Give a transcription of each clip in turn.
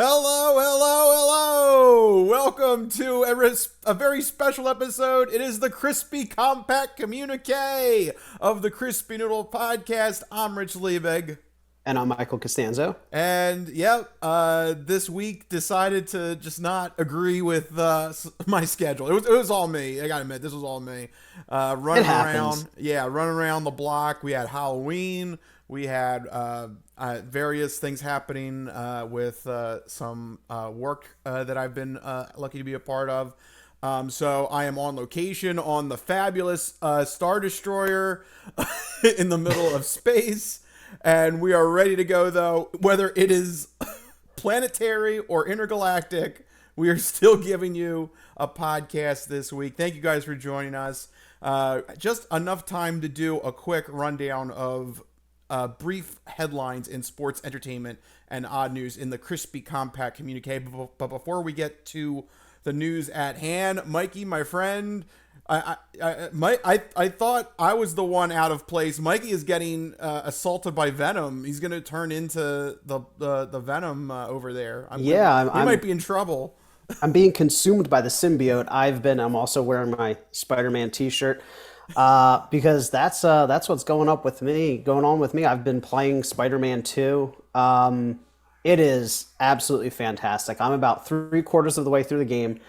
Hello, hello, hello! Welcome to a very special episode. It is the Crispy Compact Communiqué of the Crispy Noodle Podcast. I'm Rich Liebig. And I'm Michael Costanzo. And this week decided to just not agree with my schedule. It was all me. I gotta admit, this was all me. Running around, running around the block. We had Halloween. We had various things happening with some work that I've been lucky to be a part of. So I am on location on the fabulous Star Destroyer in the middle of space. And we are ready to go, though. Whether it is planetary or intergalactic, we are still giving you a podcast this week. Thank you guys for joining us. Just enough time to do a quick rundown of brief headlines in sports entertainment and odd news in the Crispy Compact Communiqué. But before we get to the news at hand, Mikey, my friend, I thought I was the one out of place. Mikey is getting assaulted by Venom. He's going to turn into the Venom over there. He might be in trouble. I'm being consumed by the symbiote. I'm also wearing my Spider-Man t-shirt because that's what's going on with me. I've been playing Spider-Man 2. It is absolutely fantastic. I'm about 3/4 of the way through the game.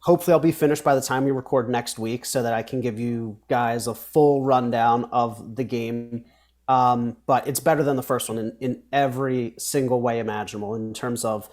Hopefully I'll be finished by the time we record next week so that I can give you guys a full rundown of the game. But it's better than the first one in every single way imaginable in terms of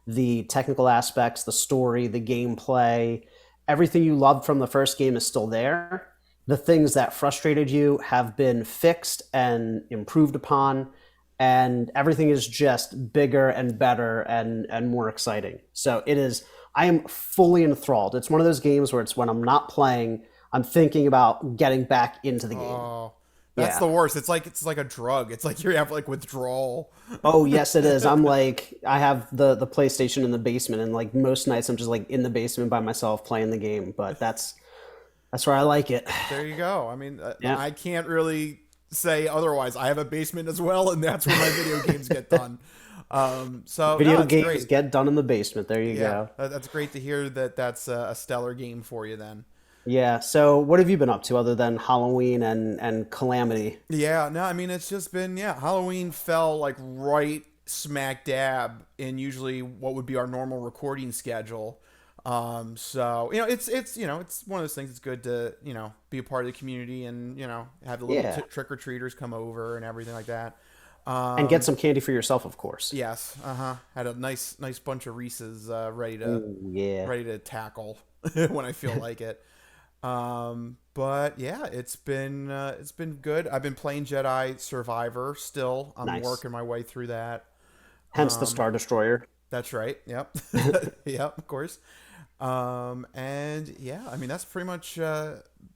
the technical aspects, the story, the gameplay. Everything you loved from the first game is still there. The things that frustrated you have been fixed and improved upon, and everything is just bigger and better and more exciting. So it is... I am fully enthralled. It's one of those games where it's when I'm not playing, I'm thinking about getting back into the game. Oh, that's the worst. It's like a drug. It's like you have like withdrawal. Oh, yes, it is. I have the PlayStation in the basement, and like most nights I'm just like in the basement by myself playing the game. But that's where I like it. There you go. I mean, I can't really say otherwise. I have a basement as well, and that's where my video games get done. Video games get done in the basement. There you go. That's great to hear that's a stellar game for you then. Yeah. So what have you been up to other than Halloween and Calamity? Yeah. No, I mean, it's just been, Halloween fell like right smack dab in usually what would be our normal recording schedule. So, it's one of those things. It's good to, be a part of the community and, have the little trick-or-treaters come over and everything like that. And get some candy for yourself, of course. Yes. Had a nice bunch of Reese's ready to tackle when I feel like it. But yeah, it's been good. I've been playing Jedi Survivor still. I'm working my way through that. Hence the Star Destroyer. That's right. Yep. Yep, of course. And yeah, I mean, that's pretty much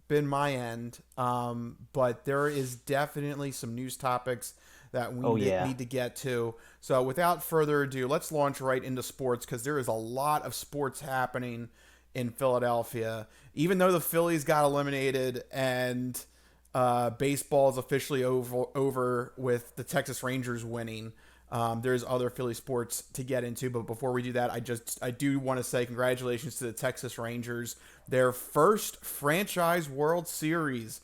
been my end. But there is definitely some news topics that we need to get to. So without further ado, let's launch right into sports because there is a lot of sports happening in Philadelphia. Even though the Phillies got eliminated and baseball is officially over with the Texas Rangers winning, there's other Philly sports to get into. But before we do that, I do want to say congratulations to the Texas Rangers. Their first franchise World Series.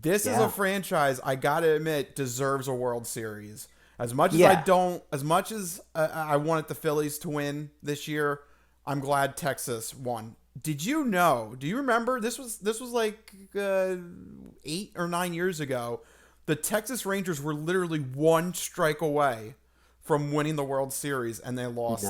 This is a franchise, I gotta admit, deserves a World Series. As much as I wanted the Phillies to win this year, I'm glad Texas won. Do you remember, this was like 8 or 9 years ago, the Texas Rangers were literally one strike away from winning the World Series, and they lost.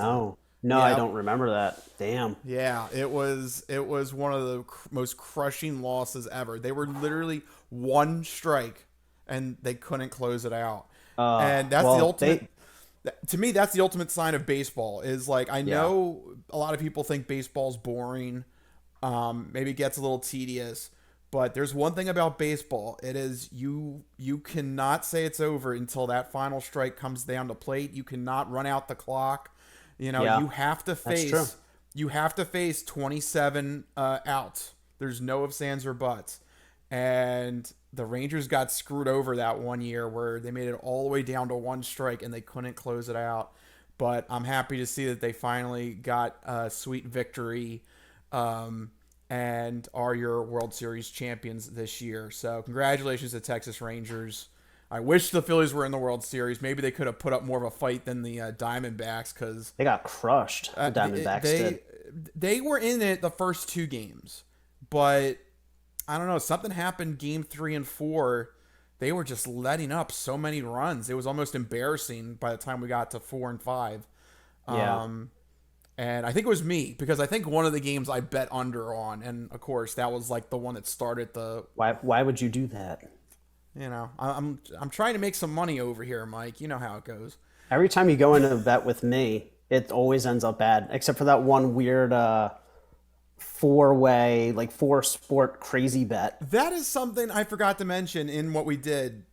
No, I don't remember that. Damn. Yeah, it was one of the most crushing losses ever. They were literally one strike, and they couldn't close it out. And that's the ultimate. To me, that's the ultimate sign of baseball. Is like I know a lot of people think baseball's boring. Maybe it gets a little tedious, but there's one thing about baseball. It is you cannot say it's over until that final strike comes down the plate. You cannot run out the clock. You have to face 27 outs. There's no ifs, ands, or buts. And the Rangers got screwed over that one year where they made it all the way down to one strike and they couldn't close it out. but I'm happy to see that they finally got a sweet victory, and are your World Series champions this year. So congratulations to Texas Rangers. I wish the Phillies were in the World Series. Maybe they could have put up more of a fight than the Diamondbacks, because They got crushed. The Diamondbacks did. they were in it the first two games, but I don't know. Something happened game 3 and 4. They were just letting up so many runs. It was almost embarrassing by the time we got to 4 and 5. Yeah. And I think it was me, because I think one of the games I bet under on, and of course that was like the one that started the. Why would you do that? I'm trying to make some money over here, Mike. You know how it goes. Every time you go into a bet with me, it always ends up bad, except for that one weird four-way, like four-sport crazy bet. That is something I forgot to mention in what we did.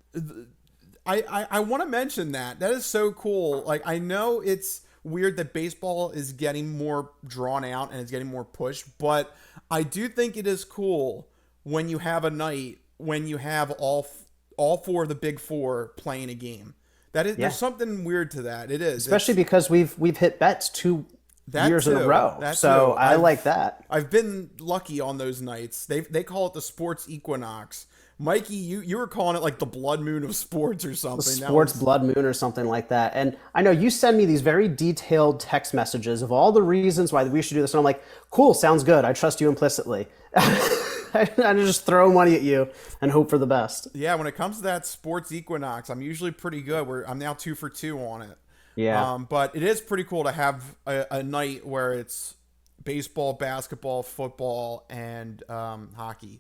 I want to mention that. That is so cool. Like, I know it's weird that baseball is getting more drawn out and it's getting more pushed, but I do think it is cool when you have a night when you have all four of the big four playing a game. That is, there's something weird to that. It is, especially because we've hit bets 2 years in a row. So I like that. I've been lucky on those nights. They call it the sports equinox. Mikey, you were calling it like the blood moon of sports or something. The sports blood moon or something like that. And I know you send me these very detailed text messages of all the reasons why we should do this. And I'm like, cool, sounds good. I trust you implicitly. I just throw money at you and hope for the best. Yeah, when it comes to that sports equinox, I'm usually pretty good. I'm now 2 for 2 on it. Yeah. But it is pretty cool to have a night where it's baseball, basketball, football, and hockey.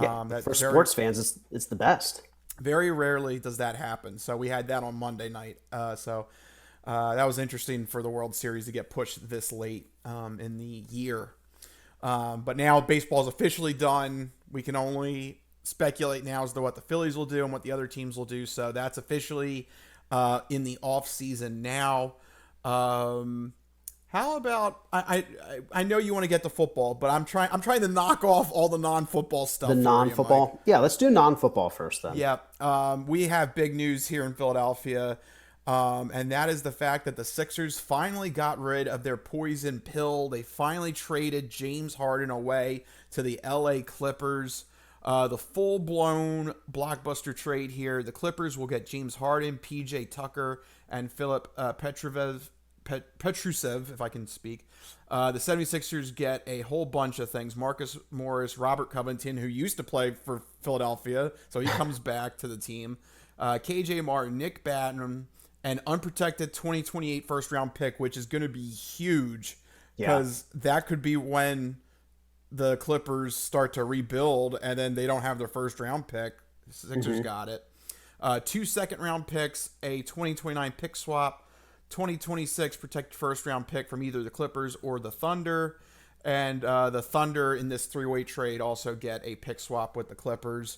Yeah, for sports fans, it's the best. Very rarely does that happen. So we had that on Monday night. So that was interesting for the World Series to get pushed this late in the year. But now baseball is officially done. We can only speculate now as to what the Phillies will do and what the other teams will do. So that's officially in the off season now. How about I know you want to get to football, but I'm trying to knock off all the non-football stuff. The non-football, yeah. Let's do non-football first, then. Yeah, we have big news here in Philadelphia, and that is the fact that the Sixers finally got rid of their poison pill. They finally traded James Harden away to the LA Clippers. The full-blown blockbuster trade here. The Clippers will get James Harden, PJ Tucker, and Philip Petrusev, if I can speak. The 76ers get a whole bunch of things. Marcus Morris, Robert Covington, who used to play for Philadelphia, so he comes back to the team. KJ Martin, Nick Batum, an unprotected 2028 first-round pick, which is going to be huge, because that could be when the Clippers start to rebuild, and then they don't have their first-round pick. The Sixers got it. 2 second-round picks, a 2029 pick swap, 2026 protected first-round pick from either the Clippers or the Thunder. And the Thunder in this 3-way trade also get a pick swap with the Clippers.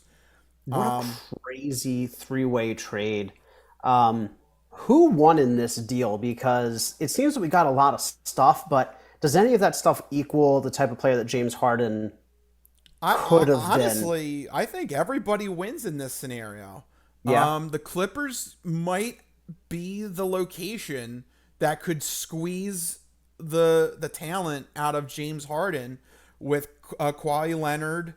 What a crazy 3-way trade. Who won in this deal? Because it seems that we got a lot of stuff, but does any of that stuff equal the type of player that James Harden could have been? Honestly, I think everybody wins in this scenario. Yeah. The Clippers might be the location that could squeeze the talent out of James Harden with Kawhi Leonard.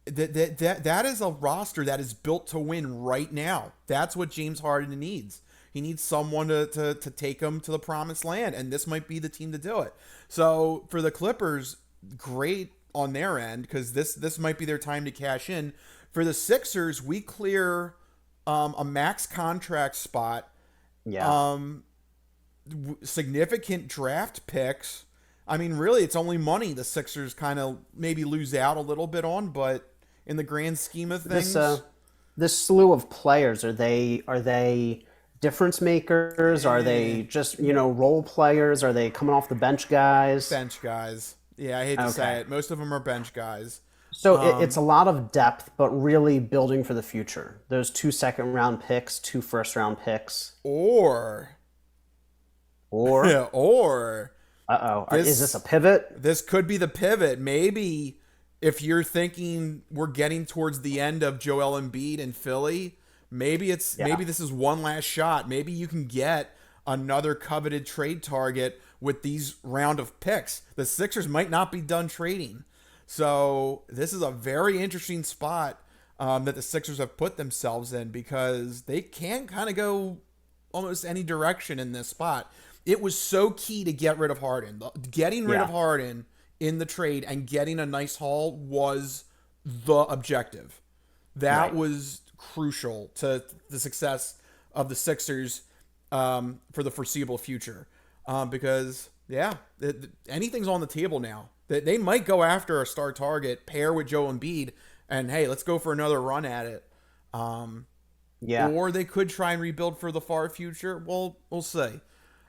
That is a roster that is built to win right now. That's what James Harden needs. He needs someone to take him to the promised land, and this might be the team to do it. So for the Clippers, great on their end, because this might be their time to cash in. For the Sixers, we clear a max contract spot, significant draft picks. I mean, really, it's only money the Sixers kind of maybe lose out a little bit on, but in the grand scheme of things, this slew of players, are they difference makers? Are they just role players? Are they coming off the bench guys? Bench guys. Yeah, I hate to say it. Most of them are bench guys. So it's a lot of depth, but really building for the future. Those 2 second-round picks, 2 first-round picks. Or. Is this a pivot? This could be the pivot. Maybe if you're thinking we're getting towards the end of Joel Embiid in Philly, maybe this is one last shot. Maybe you can get another coveted trade target with these round of picks. The Sixers might not be done trading. So this is a very interesting spot that the Sixers have put themselves in, because they can kind of go almost any direction in this spot. It was so key to get rid of Harden. Getting rid of Harden in the trade and getting a nice haul was the objective. That was crucial to the success of the Sixers for the foreseeable future. Because, anything's on the table now. They might go after a star target, pair with Joe Embiid, and hey, let's go for another run at it. Or they could try and rebuild for the far future. Well, we'll see.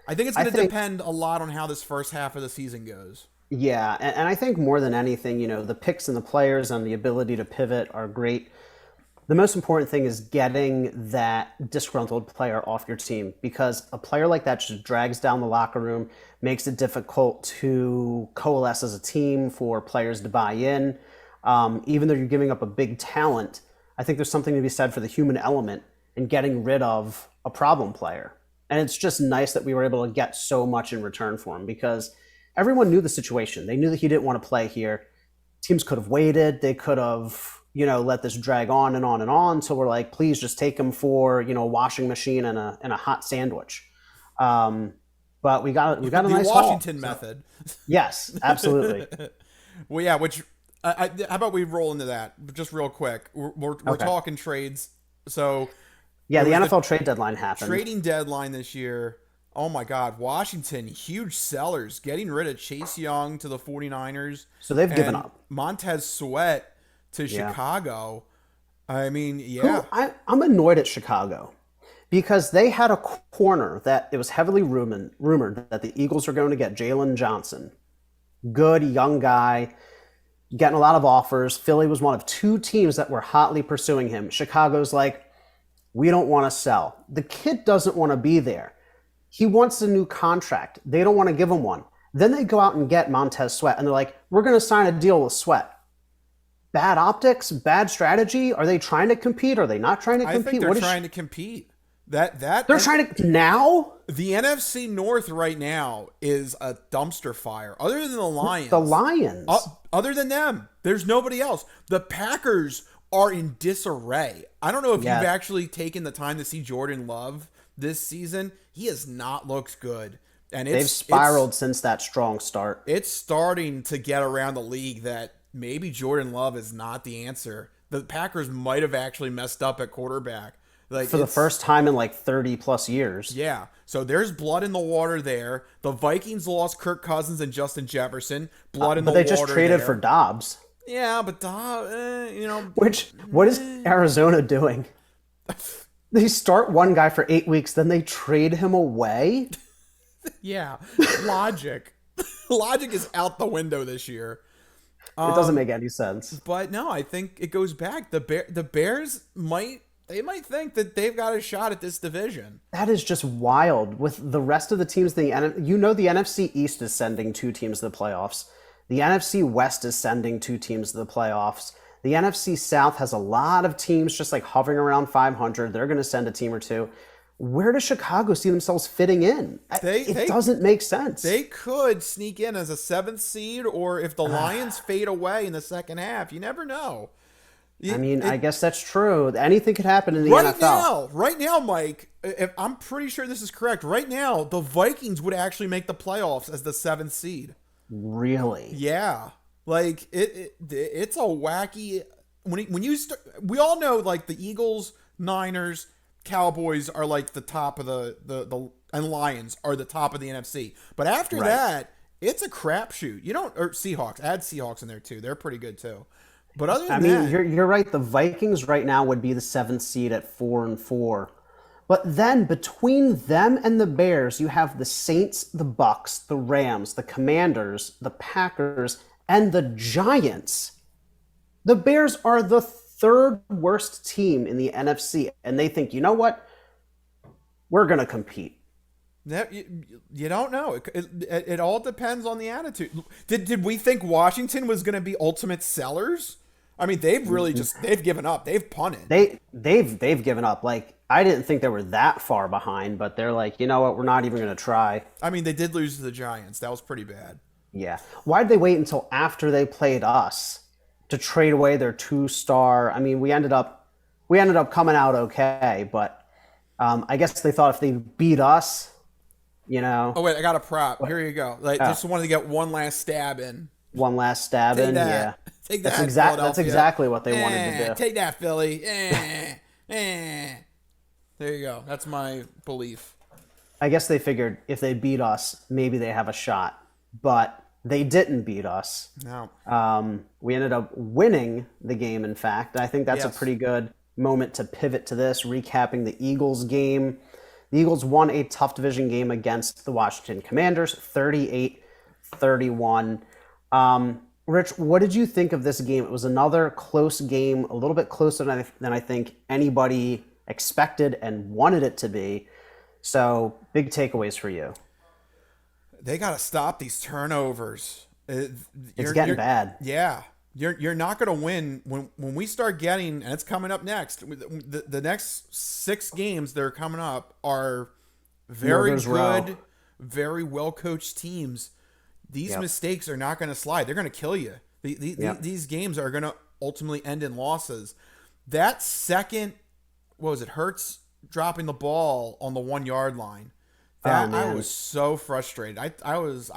I think it's going to depend a lot on how this first half of the season goes. Yeah, and I think more than anything, the picks and the players and the ability to pivot are great. The most important thing is getting that disgruntled player off your team, because a player like that just drags down the locker room, makes it difficult to coalesce as a team for players to buy in. Even though you're giving up a big talent, I think there's something to be said for the human element in getting rid of a problem player. And it's just nice that we were able to get so much in return for him, because everyone knew the situation. They knew that he didn't want to play here. Teams could have waited. They could have, let this drag on and on and on. So we're like, please just take him for, a washing machine and a hot sandwich. But we got a nice Washington haul. method. Yes, absolutely. Well, yeah. Which how about we roll into that just real quick? We're talking trades. So yeah, the NFL trade deadline happened. Trading deadline this year. Oh my God, Washington, huge sellers, getting rid of Chase Young to the 49ers. So they've given up. Montez Sweat to Chicago. I mean, yeah. I'm annoyed at Chicago, because they had a corner that it was heavily rumored that the Eagles are going to get Jalen Johnson. Good young guy, getting a lot of offers. Philly was one of two teams that were hotly pursuing him. Chicago's like, we don't want to sell. The kid doesn't want to be there. He wants a new contract. They don't want to give him one. Then they go out and get Montez Sweat, and they're like, we're going to sign a deal with Sweat. Bad optics, bad strategy. Are they trying to compete? Are they not trying to compete? I think they're trying to compete. They're trying to now? The NFC North right now is a dumpster fire. Other than the Lions. The Lions. Other than them, there's nobody else. The Packers are in disarray. I don't know if you've actually taken the time to see Jordan Love this season. He has not looked good. And they've spiraled since that strong start. It's starting to get around the league that maybe Jordan Love is not the answer. The Packers might have actually messed up at quarterback. For the first time in 30 plus years. Yeah. So there's blood in the water there. The Vikings lost Kirk Cousins and Justin Jefferson. Blood in the water. But they just traded for Dobbs. Yeah, but Dobbs, What is Arizona doing? They start one guy for 8 weeks, then they trade him away? Yeah. Logic. Logic is out the window this year. It doesn't make any sense. But no, I think it goes back. The Bears might think that they've got a shot at this division. That is just wild. With the rest of the teams, the NFC East is sending 2 teams to the playoffs. The NFC West is sending 2 teams to the playoffs. The NFC South has a lot of teams just hovering around 500. They're going to send a team or 2. Where does Chicago see themselves fitting in? It doesn't make sense. They could sneak in as a 7th seed, or if the Lions fade away in the second half, you never know. I guess that's true. Anything could happen in the NFL. Right now, Mike, I'm pretty sure this is correct. Right now, the Vikings would actually make the playoffs as the 7th seed. Really? Yeah. It's a wacky. When you start, we all know the Eagles, Niners, Cowboys are the top of the and Lions are the top of the NFC. But after that, it's a crapshoot. Or Seahawks. Add Seahawks in there too. They're pretty good too. But other than that, you're right. The Vikings right now would be the 7th seed at 4-4. But then between them and the Bears, you have the Saints, the Bucks, the Rams, the Commanders, the Packers, and the Giants. The Bears are the 3rd worst team in the NFC, and they think, you know what? We're going to compete. You don't know. It all depends on the attitude. Did we think Washington was going to be ultimate sellers? I mean, they've given up. They've punted. They've given up. Like, I didn't think they were that far behind, but they're like, you know what, we're not even going to try. I mean, they did lose to the Giants. That was pretty bad. Yeah. Why did they wait until after they played us to trade away their 2-star? I mean, we ended up coming out okay, but I guess they thought if they beat us, you know. Oh wait, I got a prop. Here you go. Like, just wanted to get one last stab in. One last stab in, yeah. Take that. That's exactly what they wanted to do. Take that, Philly. There you go. That's my belief. I guess they figured if they beat us, maybe they have a shot. But they didn't beat us. No. We ended up winning the game, in fact. I think that's a pretty good moment to pivot to this, recapping the Eagles game. The Eagles won a tough division game against the Washington Commanders, 38-31. Rich, what did you think of this game? It was another close game, a little bit closer than I think anybody expected and wanted it to be. So, big takeaways for you. They got to stop these turnovers. It's getting bad. Yeah. You're not going to win when we start getting, and it's coming up next. The next 6 games that are coming up are very good, very well coached teams. These mistakes are not going to slide. They're going to kill you. These games are going to ultimately end in losses. That second, what was it? Hurts dropping the ball on the 1-yard line. I was so frustrated. I was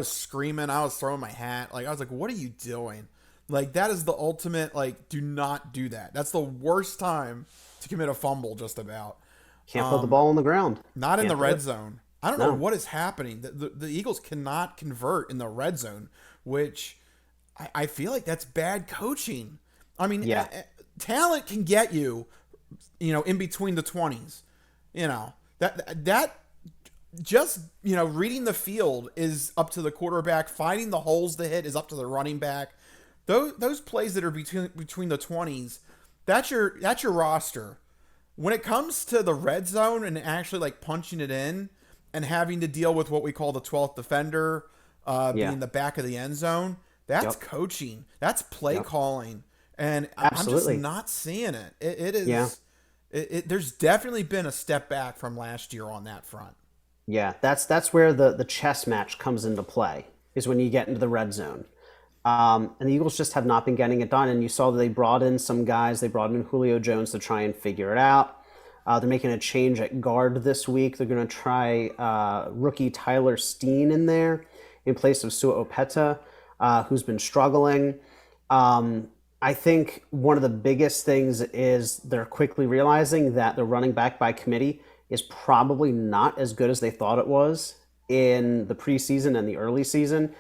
screaming. I was throwing my hat. Like, I was like, what are you doing? Like, that is the ultimate, like, do not do that. That's the worst time to commit a fumble, just about. Can't put the ball on the ground. Not in the red zone. I don't know what is happening. The Eagles cannot convert in the red zone, which I feel like that's bad coaching. I mean, talent can get you, in between the 20s. That just, reading the field is up to the quarterback. Finding the holes to hit is up to the running back. Those plays that are between the 20s, that's your roster. When it comes to the red zone and actually like punching it in and having to deal with what we call the 12th defender being the back of the end zone, that's coaching. That's play calling. And I'm just not seeing it. It is. Yeah. There's definitely been a step back from last year on that front. Yeah, that's where the chess match comes into play, is when you get into the red zone. And the Eagles just have not been getting it done. And you saw that they brought in some guys. They brought in Julio Jones to try and figure it out. They're making a change at guard this week. They're going to try rookie Tyler Steen in there in place of Sua Opeta, who's been struggling. I think one of the biggest things is they're quickly realizing that the running back by committee is probably not as good as they thought it was in the preseason and the early season.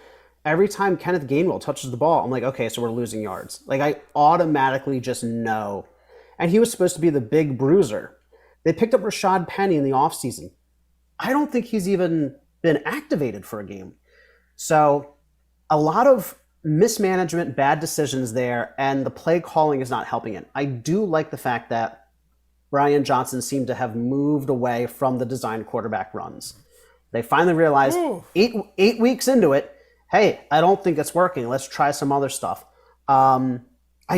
Every time Kenneth Gainwell touches the ball, I'm like, okay, so we're losing yards. Like, I automatically just know. And he was supposed to be the big bruiser. They picked up Rashad Penny in the offseason. I don't think he's even been activated for a game. So a lot of mismanagement, bad decisions there, and the play calling is not helping it. I do like the fact that Brian Johnson seemed to have moved away from the designed quarterback runs. They finally realized 8 weeks into it, hey, I don't think it's working. Let's try some other stuff. I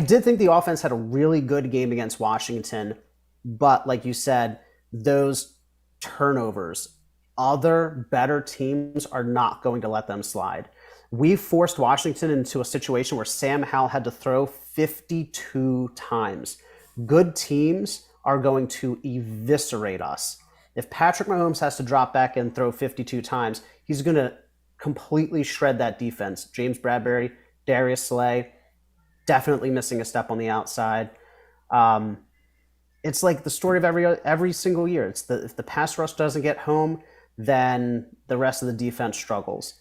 did think the offense had a really good game against Washington, but like you said, those turnovers, other better teams are not going to let them slide. We forced Washington into a situation where Sam Howell had to throw 52 times. Good teams are going to eviscerate us. If Patrick Mahomes has to drop back and throw 52 times, he's going to completely shred that defense. James Bradbury, Darius Slay, definitely missing a step on the outside. It's like the story of every single year. If the pass rush doesn't get home, then the rest of the defense struggles.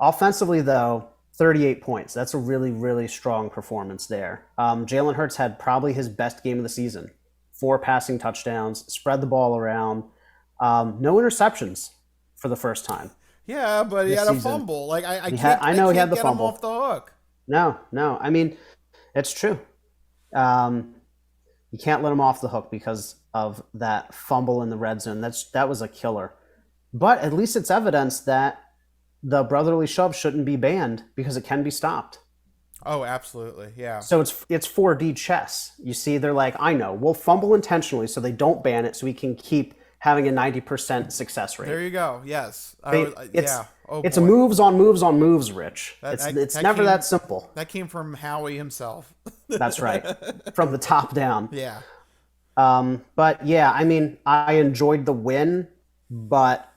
Offensively, though, 38 points. That's a really, really strong performance there. Jalen Hurts had probably his best game of the season. 4 passing touchdowns, spread the ball around. No interceptions for the first time. Yeah, but he had a fumble. Like I he can't had the get fumble. him off the hook. No. I mean, it's true. You can't let him off the hook because of that fumble in the red zone. That was a killer. But at least it's evidence that the brotherly shove shouldn't be banned because it can be stopped. Oh, absolutely. Yeah. So it's 4D chess. You see, they're like, I know, we'll fumble intentionally so they don't ban it, so we can keep having a 90% success rate. There you go. Yes. They, Yeah. Oh it's boy. moves on moves on moves, Rich. That, that It's that never came that simple. that came from Howie himself. That's right, from the top down. Yeah. But yeah, I mean, I enjoyed the win, but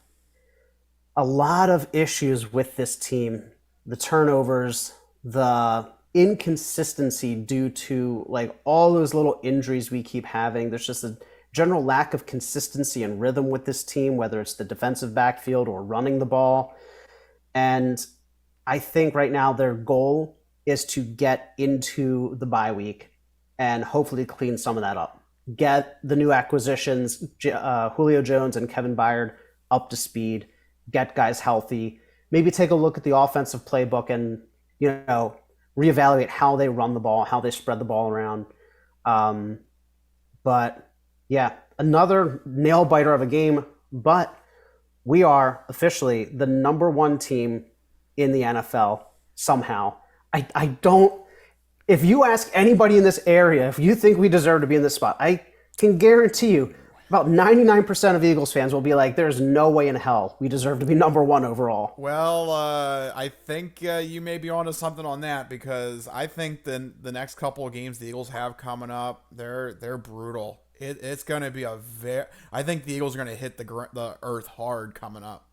a lot of issues with this team, the turnovers, the inconsistency due to like all those little injuries we keep having. There's just a general lack of consistency and rhythm with this team, whether it's the defensive backfield or running the ball. And I think right now their goal is to get into the bye week and hopefully clean some of that up. Get the new acquisitions, Julio Jones and Kevin Byard, up to speed, get guys healthy, maybe take a look at the offensive playbook and, reevaluate how they run the ball, how they spread the ball around. But yeah, another nail biter of a game, but we are officially the number one team in the NFL somehow. I don't, if you ask anybody in this area, if you think we deserve to be in this spot, I can guarantee you about 99% of Eagles fans will be like, there's no way in hell we deserve to be number one overall. Well, I think you may be onto something on that, because I think the next couple of games the Eagles have coming up, they're brutal. It's going to be I think the Eagles are going to hit the earth hard coming up.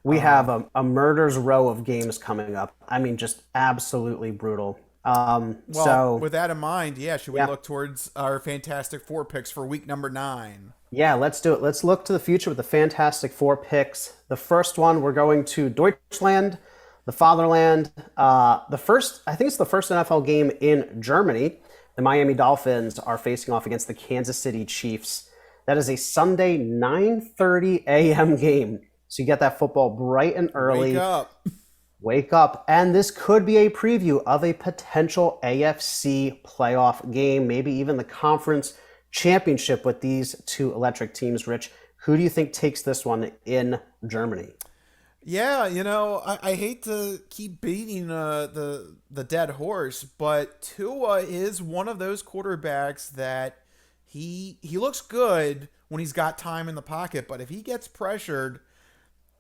We have a murder's row of games coming up. I mean, just absolutely brutal. With that in mind, should we look towards our Fantastic Four picks for week number 9? Yeah, let's do it. Let's look to the future with the Fantastic Four picks. The first one, we're going to Deutschland, the fatherland. I think it's the first NFL game in Germany. The Miami Dolphins are facing off against the Kansas City Chiefs. That is a Sunday 9:30 a.m. game. So you get that football bright and early. Wake up. And this could be a preview of a potential AFC playoff game, maybe even the conference championship with these two electric teams. Rich, who do you think takes this one in Germany? Yeah, I hate to keep beating the dead horse, but Tua is one of those quarterbacks that he looks good when he's got time in the pocket, but if he gets pressured,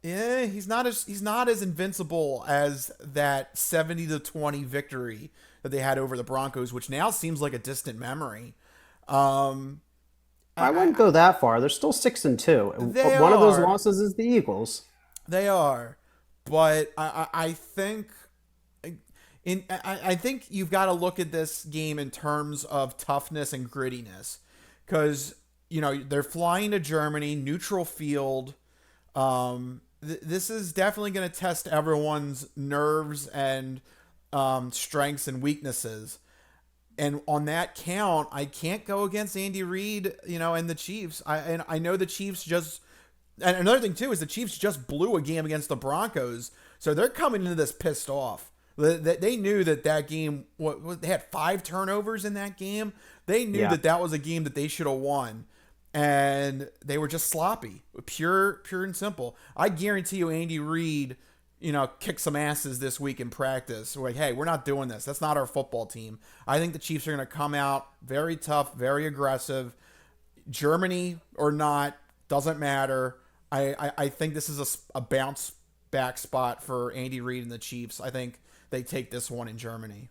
he's not as invincible as that 70-20 victory that they had over the Broncos, which now seems like a distant memory. I wouldn't go that far. They're still 6-2. One of those losses is the Eagles. They are, but I think you've got to look at this game in terms of toughness and grittiness, because they're flying to Germany, neutral field. This is definitely going to test everyone's nerves and strengths and weaknesses. And on that count, I can't go against Andy Reid, and the Chiefs. I know the Chiefs just. And another thing, too, is the Chiefs just blew a game against the Broncos. So they're coming into this pissed off. They knew that game, they had 5 turnovers in that game. They knew that was a game that they should have won. And they were just sloppy, pure and simple. I guarantee you Andy Reid, kicked some asses this week in practice. We're like, hey, we're not doing this. That's not our football team. I think the Chiefs are going to come out very tough, very aggressive. Germany or not, doesn't matter. I think this is a bounce back spot for Andy Reid and the Chiefs. I think they take this one in Germany.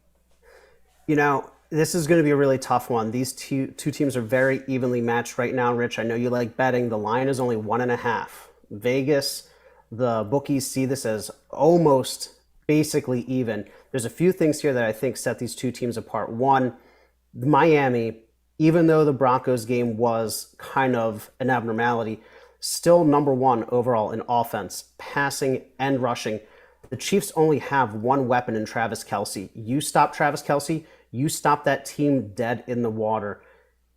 This is going to be a really tough one. These two teams are very evenly matched right now, Rich. I know you like betting. The line is only 1.5. Vegas, the bookies see this as almost basically even. There's a few things here that I think set these two teams apart. One, Miami, even though the Broncos game was kind of an abnormality, still number one overall in offense, passing and rushing. The Chiefs only have one weapon in Travis Kelce. You stop Travis Kelce, you stop that team dead in the water.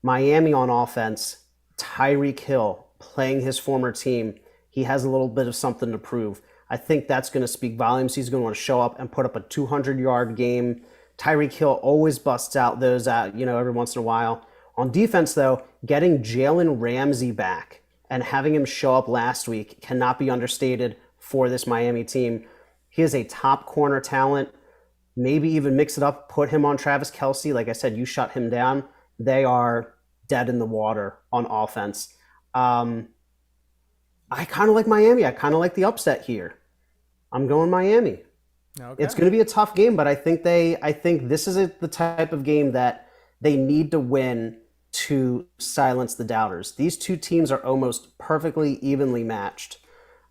Miami on offense, Tyreek Hill playing his former team. He has a little bit of something to prove. I think that's going to speak volumes. He's going to want to show up and put up a 200-yard game. Tyreek Hill always busts out those every once in a while. On defense, though, getting Jalen Ramsey back and having him show up last week cannot be understated for this Miami team. He is a top corner talent. maybe even mix it up, put him on Travis Kelce. Like I said, you shut him down. They are dead in the water on offense. Um, I kind of like Miami. I kind of like the upset here. I'm going Miami. It's Okay. going to be a tough game, but I think this is the type of game that they need to win to silence the doubters. These two teams are almost perfectly evenly matched.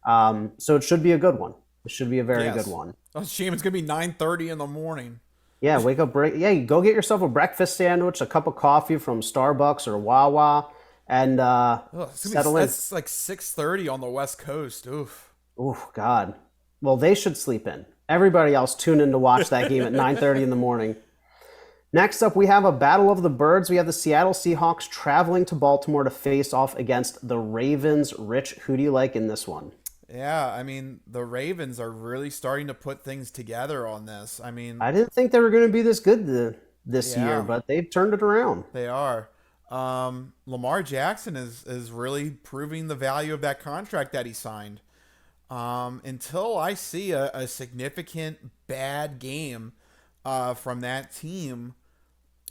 So it should be a good one. It should be a very good Yes. one. Oh, shame. It's gonna be 9:30 in the morning. Yeah, wake up, break. Yeah, you go get yourself a breakfast sandwich, a cup of coffee from Starbucks or Wawa, and Ugh, settle in. that's like 6:30 on the West Coast. Oof. Oh God. Well, they should sleep in. Everybody else tune in to watch that game at 9:30 in the morning. Next up, we have a battle of the birds. We have the Seattle Seahawks traveling to Baltimore to face off against the Ravens. Rich, who do you like in this one? Yeah, I mean the Ravens are really starting to put things together on this. I mean, I didn't think they were going to be this good this year, yeah, but they've turned it around. they are. Lamar Jackson is really proving the value of that contract that he signed. Until I see a significant bad game from that team,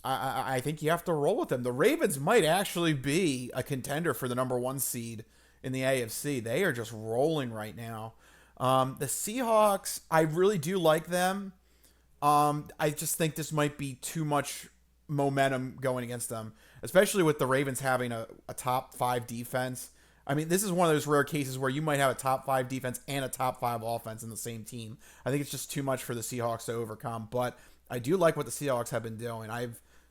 I think you have to roll with them. The Ravens might actually be a contender for the number one seed in the AFC. They are just rolling right now. The Seahawks, I really do like them. I just think this might be too much momentum going against them, especially with the Ravens having a top five defense. I mean, this is one of those rare cases where you might have a top five defense and a top five offense in the same team. I think it's just too much for the Seahawks to overcome. But I do like what the Seahawks have been doing.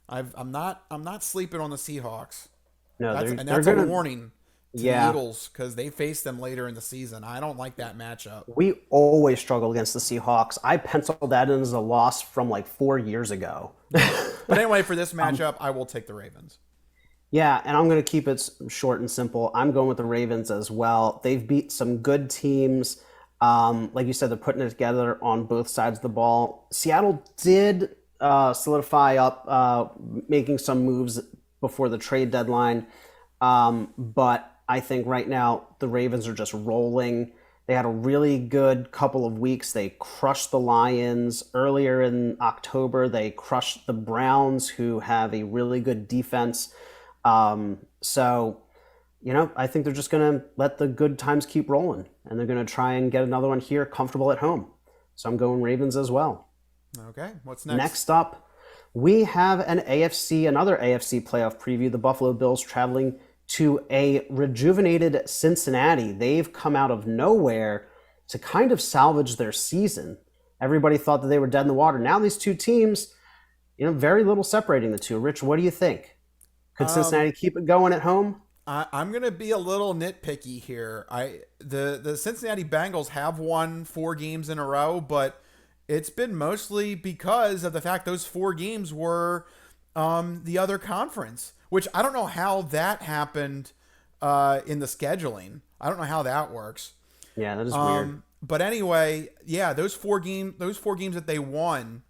I'm not sleeping on the Seahawks. No, That's a they're going to. warning to the Yeah, Eagles because they face them later in the season. I don't like that matchup. we always struggle against the Seahawks. I penciled that in as a loss from like 4 years ago. Yeah. But anyway, for this matchup, I will take the Ravens. Yeah, and I'm going to keep it short and simple. I'm going with the Ravens as well. They've beat some good teams. Like you said, they're putting it together on both sides of the ball. Seattle did solidify up, making some moves before the trade deadline. But I think right now the Ravens are just rolling. They had a really good couple of weeks. They crushed the Lions. Earlier in October, they crushed the Browns, who have a really good defense. So, I think they're just going to let the good times keep rolling, and they're going to try and get another one here comfortable at home. So I'm going Ravens as well. Okay, what's next? Next up, we have another AFC playoff preview. The Buffalo Bills traveling to a rejuvenated Cincinnati. They've come out of nowhere to kind of salvage their season. Everybody thought that they were dead in the water. Now these two teams, very little separating the two. Rich, what do you think? Could Cincinnati keep it going at home? I'm gonna be a little nitpicky here. The Cincinnati Bengals have won 4 games in a row, but it's been mostly because of the fact those 4 games were the other conference, which I don't know how that happened in the scheduling. I don't know how that works. Yeah, that is weird. But anyway, yeah, those four games that they won,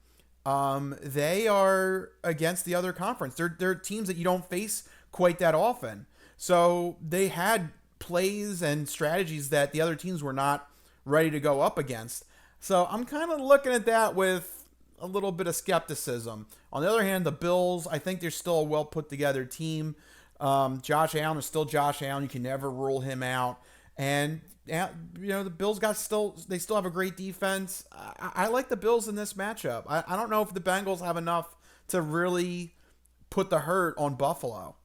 they are against the other conference. They're teams that you don't face quite that often. So they had plays and strategies that the other teams were not ready to go up against. So I'm kind of looking at that with a little bit of skepticism. On the other hand, the Bills, I think they're still a well put together team. Josh Allen is still Josh Allen. You can never rule him out. And the Bills they still have a great defense. I like the Bills in this matchup. I don't know if the Bengals have enough to really put the hurt on Buffalo.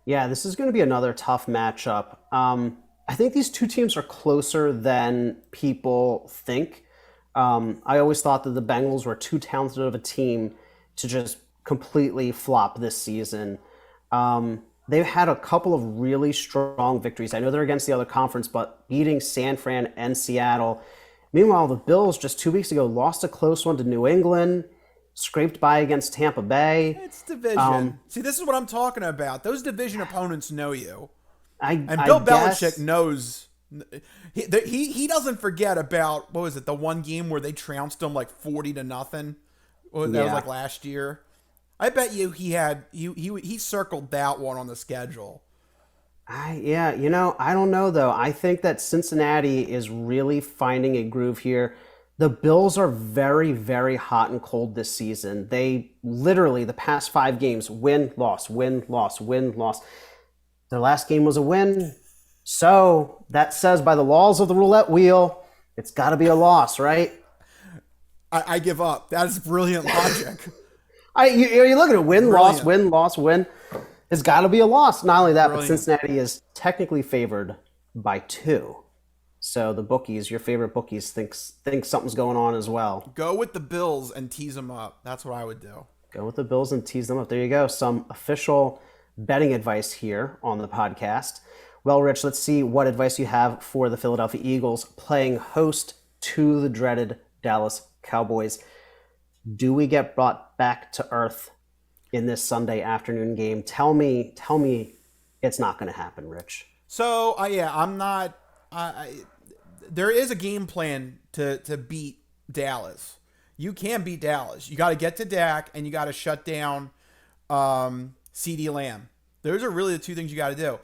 Yeah, this is going to be another tough matchup. I think these two teams are closer than people think. I always thought that the Bengals were too talented of a team to just completely flop this season. They've had a couple of really strong victories. I know they're against the other conference, but beating San Fran and Seattle. Meanwhile, the Bills just 2 weeks ago lost a close one to New England, scraped by against Tampa Bay. It's division. See, this is what I'm talking about. Those division opponents know you. And I Bill guess, Belichick knows. He doesn't forget about, what was it, the one game where they trounced them like 40-0. That was like last year. I bet you he circled that one on the schedule. I don't know though. I think that Cincinnati is really finding a groove here. The Bills are very, very hot and cold this season. They literally, the past 5 games, win, loss, win, loss, win, loss. Their last game was a win. So that says by the laws of the roulette wheel, it's got to be a loss, right? I give up. That is brilliant logic. You look at it, win, Brilliant. loss, win, loss, win. It's got to be a loss. Not only that, Brilliant. but Cincinnati is technically favored by 2. So the bookies, your favorite bookies, think something's going on as well. Go with the Bills and tease them up. That's what I would do. Go with the Bills and tease them up. There you go. Some official betting advice here on the podcast. Well, Rich, let's see what advice you have for the Philadelphia Eagles playing host to the dreaded Dallas Cowboys. Do we get brought back to earth in this Sunday afternoon game? Tell me it's not going to happen, Rich. So, I'm not... there is a game plan to beat Dallas. You can beat Dallas. You got to get to Dak, and you got to shut down CeeDee Lamb. Those are really the two things you got to do.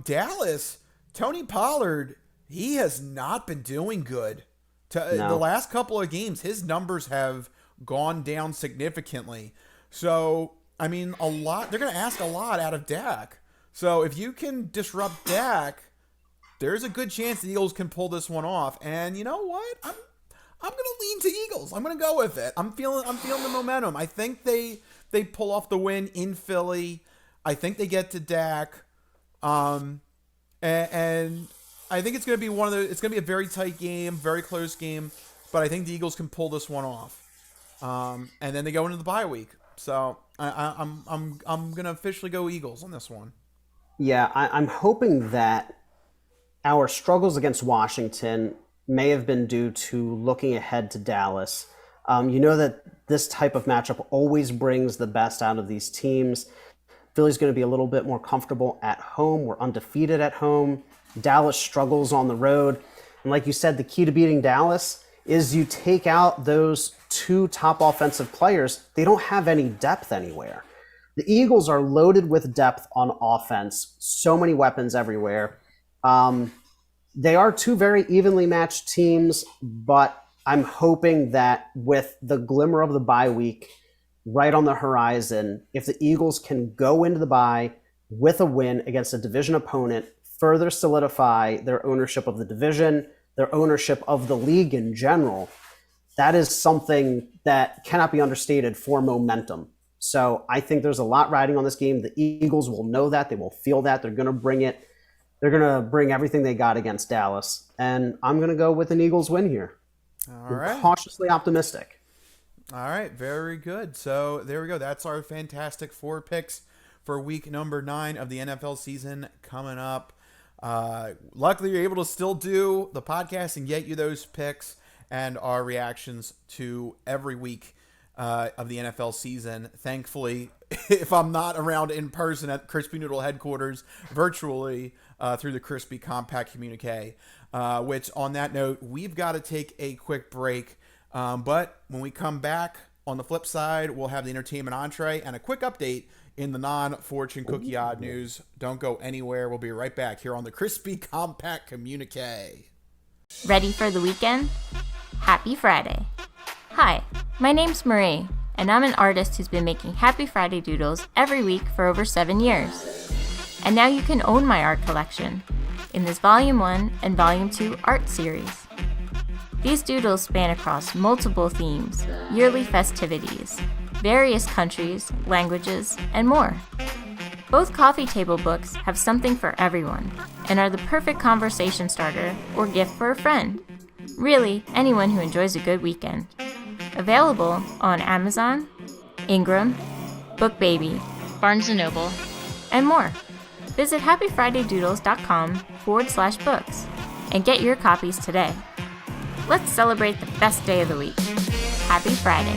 Dallas, Tony Pollard, he has not been doing good. The last couple of games, his numbers have gone down significantly. So, I mean, they're going to ask a lot out of Dak. So, if you can disrupt Dak, there's a good chance the Eagles can pull this one off. And you know what? I'm going to lean to Eagles. I'm going to go with it. I'm feeling the momentum. I think they pull off the win in Philly. I think they get to Dak. And I think it's going to be it's going to be a very tight game, very close game, but I think the Eagles can pull this one off. And then they go into the bye week. So I'm going to officially go Eagles on this one. Yeah, I'm hoping that our struggles against Washington may have been due to looking ahead to Dallas. You know that this type of matchup always brings the best out of these teams. Philly's going to be a little bit more comfortable at home. We're undefeated at home. Dallas struggles on the road. And like you said, the key to beating Dallas is you take out those 2 top offensive players. They don't have any depth anywhere. The Eagles are loaded with depth on offense. So many weapons everywhere. They are 2 very evenly matched teams, but I'm hoping that with the glimmer of the bye week right on the horizon, if the Eagles can go into the bye with a win against a division opponent, further solidify their ownership of the division, their ownership of the league in general, that is something that cannot be understated for momentum. So I think there's a lot riding on this game. The Eagles will know that. They will feel that. They're going to bring it. They're going to bring everything they got against Dallas. And I'm going to go with an Eagles win here. All right. I'm cautiously optimistic. All right. Very good. So there we go. That's our fantastic 4 picks for week number 9 of the NFL season coming up. Luckily, you're able to still do the podcast and get you those picks and our reactions to every week of the NFL season. Thankfully, if I'm not around in person at Crispy Noodle Headquarters, virtually through the Crispy Compact Communiqué, which on that note, we've got to take a quick break. But when we come back, on the flip side, we'll have the entertainment entree and a quick update in the non-fortune cookie odd news. Don't go anywhere. We'll be right back here on the Crispy Compact Communiqué. Ready for the weekend? Happy Friday. Hi, my name's Marie, and I'm an artist who's been making Happy Friday doodles every week for over 7 years. And now you can own my art collection in this Volume 1 and Volume 2 art series. These doodles span across multiple themes, yearly festivities, various countries, languages, and more. Both coffee table books have something for everyone and are the perfect conversation starter or gift for a friend. Really, anyone who enjoys a good weekend. Available on Amazon, Ingram, BookBaby, Barnes & Noble, and more. Visit happyfridaydoodles.com/books and get your copies today. Let's celebrate the best day of the week. Happy Friday.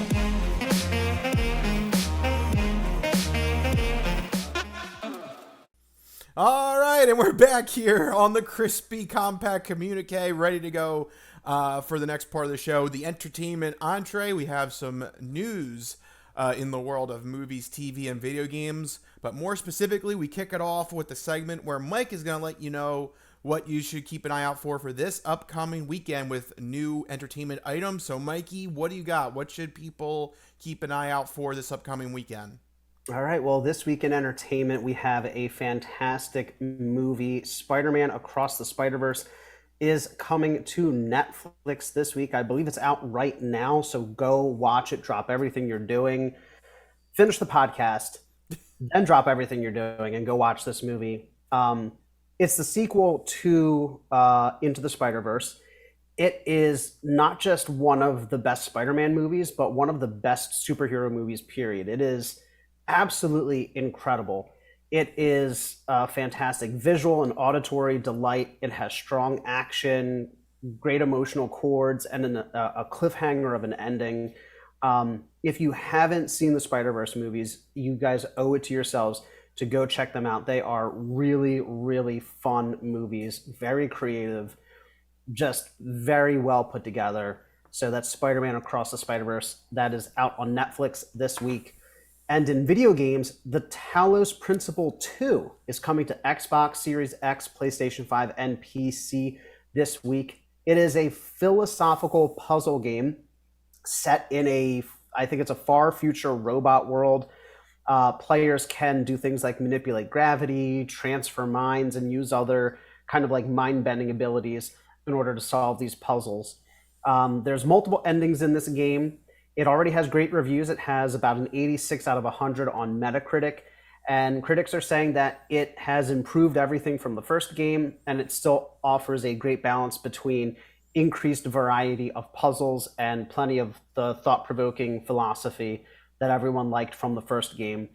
All right, and we're back here on the Crispy Compact Communiqué, ready to go for the next part of the show. The entertainment entree, we have some news in the world of movies, TV, and video games. But more specifically, we kick it off with the segment where Mike is going to let you know what you should keep an eye out for this upcoming weekend with new entertainment items. So, Mikey, what do you got? What should people keep an eye out for this upcoming weekend? All right, well, this week in entertainment, we have a fantastic movie. Spider-Man Across the Spider-Verse is coming to Netflix this week. I believe it's out right now, so go watch it, drop everything you're doing, finish the podcast, then drop everything you're doing and go watch this movie. It's the sequel to Into the Spider-Verse. It is not just one of the best Spider-Man movies, but one of the best superhero movies, period. It is absolutely incredible. It is fantastic visual and auditory delight. It has strong action, great emotional chords, and a cliffhanger of an ending. If you haven't seen the Spider-Verse movies, you guys owe it to yourselves to go check them out. They are really, really fun movies, very creative, just very well put together. So that's Spider-Man Across the Spider-Verse. That is out on Netflix this week. And in video games, The Talos Principle 2 is coming to Xbox Series X, PlayStation 5, and PC this week. It is a philosophical puzzle game set in I think it's a far future robot world. Players can do things like manipulate gravity, transfer minds, and use other kind of like mind-bending abilities in order to solve these puzzles. There's multiple endings in this game. It already has great reviews. It has about an 86 out of 100 on Metacritic. And critics are saying that it has improved everything from the first game, and it still offers a great balance between increased variety of puzzles and plenty of the thought-provoking philosophy that everyone liked from the first game.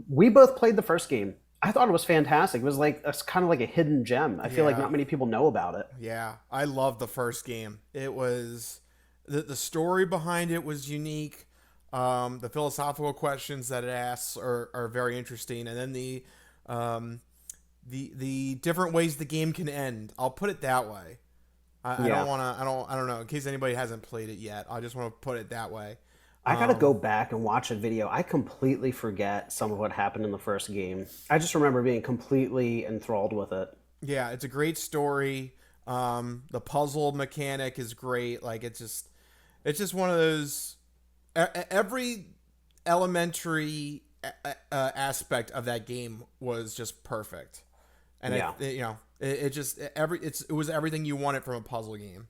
We both played the first game. I thought it was fantastic. It was like kind of like a hidden gem. I feel like not many people know about it. Yeah, I loved the first game. It was the story behind it was unique. The philosophical questions that it asks are very interesting, and then the different ways the game can end. I'll put it that way. I don't know. In case anybody hasn't played it yet, I just want to put it that way. I gotta go back and watch a video. I completely forget some of what happened in the first game. I just remember being completely enthralled with it. Yeah, it's a great story. The puzzle mechanic is great. Like it's just one of those. Every elementary aspect of that game was just perfect, and it was everything you wanted from a puzzle game.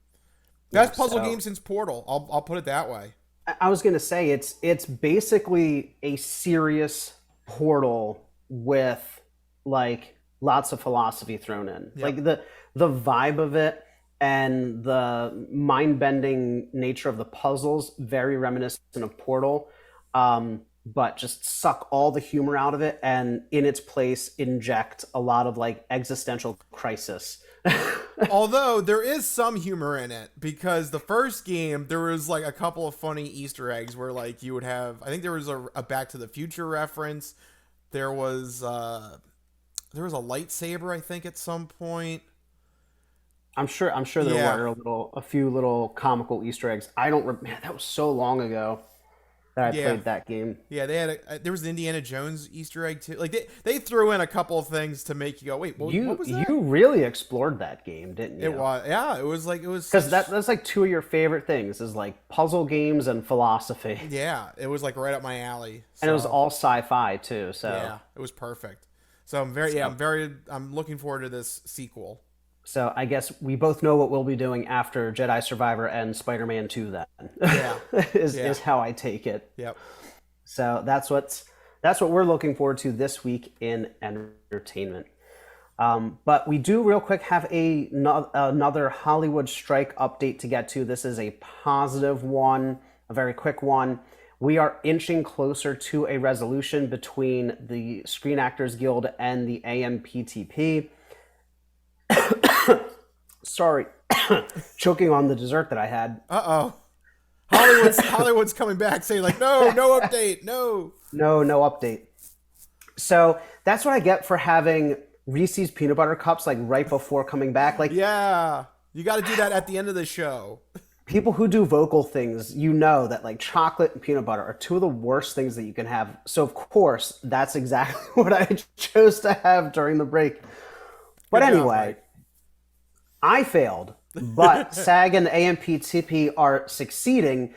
Best puzzle game since Portal. I'll put it that way. I was gonna say it's basically a serious Portal with like lots of philosophy thrown in. Yep. Like the vibe of it and the mind-bending nature of the puzzles, very reminiscent of Portal, but just suck all the humor out of it and in its place inject a lot of like existential crisis. Although there is some humor in it, because the first game there was like a couple of funny Easter eggs where like you would have, I think there was a Back to the Future reference. There was a lightsaber, I think, at some point. I'm sure there were a few little comical Easter eggs. Man, that was so long ago that I played that game. Yeah, there was an Indiana Jones Easter egg too. Like they threw in a couple of things to make you go, wait, what was that? You really explored that game, didn't you? It was because that's like two of your favorite things is like puzzle games and philosophy. Yeah, it was like right up my alley. So. And it was all sci-fi too. So yeah, it was perfect. So I'm looking forward to this sequel. So I guess we both know what we'll be doing after Jedi Survivor and Spider-Man 2 then. Yeah. is how I take it. Yep. So that's what we're looking forward to this week in entertainment. But we do real quick have another Hollywood strike update to get to. This is a positive one, a very quick one. We are inching closer to a resolution between the Screen Actors Guild and the AMPTP. Sorry, choking on the dessert that I had. Hollywood's coming back saying like, no update, no update. So that's what I get for having Reese's peanut butter cups like right before coming back. Like, yeah, you got to do that at the end of the show. People who do vocal things, you know that like chocolate and peanut butter are two of the worst things that you can have. So of course, that's exactly what I chose to have during the break. But anyway, I failed, but SAG and the AMPTP are succeeding.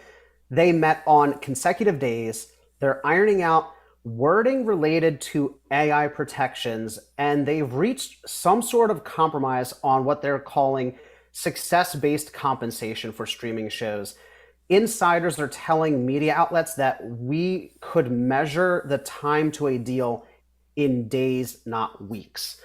They met on consecutive days. They're ironing out wording related to AI protections, and they've reached some sort of compromise on what they're calling success-based compensation for streaming shows. Insiders are telling media outlets that we could measure the time to a deal in days, not weeks.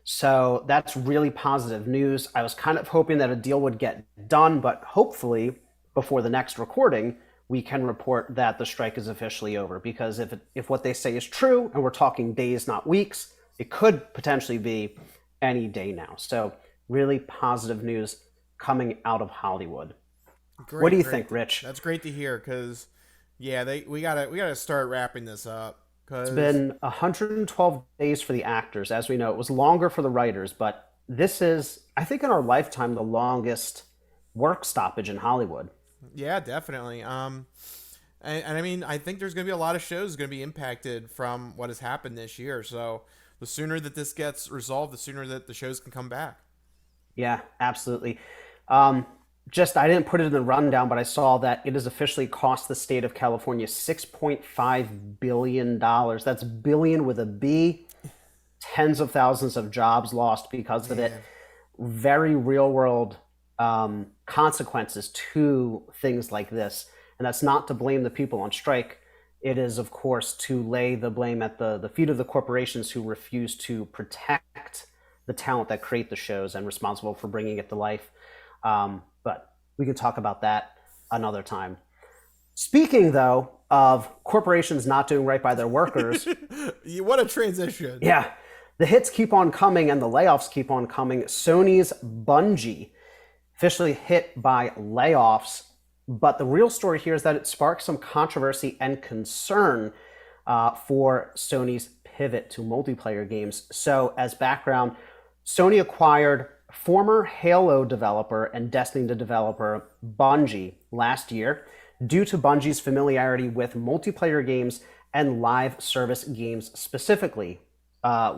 So that's really positive news. I was kind of hoping that a deal would get done, but hopefully before the next recording, we can report that the strike is officially over. Because if what they say is true, and we're talking days, not weeks, it could potentially be any day now. So really positive news coming out of Hollywood. Great, what do you think, Rich? That's great to hear, because we gotta start wrapping this up. It's been 112 days for the actors. As we know, it was longer for the writers, but this is, I think, in our lifetime, the longest work stoppage in Hollywood. Yeah, definitely. And I mean, I think there's going to be a lot of shows going to be impacted from what has happened this year. So the sooner that this gets resolved, the sooner that the shows can come back. Yeah, absolutely. I didn't put it in the rundown, but I saw that it has officially cost the state of California $6.5 billion. That's billion with a B. Tens of thousands of jobs lost because of it. Very real world consequences to things like this. And that's not to blame the people on strike. It is, of course, to lay the blame at the feet of the corporations who refuse to protect the talent that create the shows and responsible for bringing it to life. But we can talk about that another time. Speaking, though, of corporations not doing right by their workers. What a transition. Yeah. The hits keep on coming and the layoffs keep on coming. Sony's Bungie officially hit by layoffs. But the real story here is that it sparked some controversy and concern for Sony's pivot to multiplayer games. So as background, Sony acquired former Halo developer and Destiny developer Bungie last year due to Bungie's familiarity with multiplayer games and live service games specifically,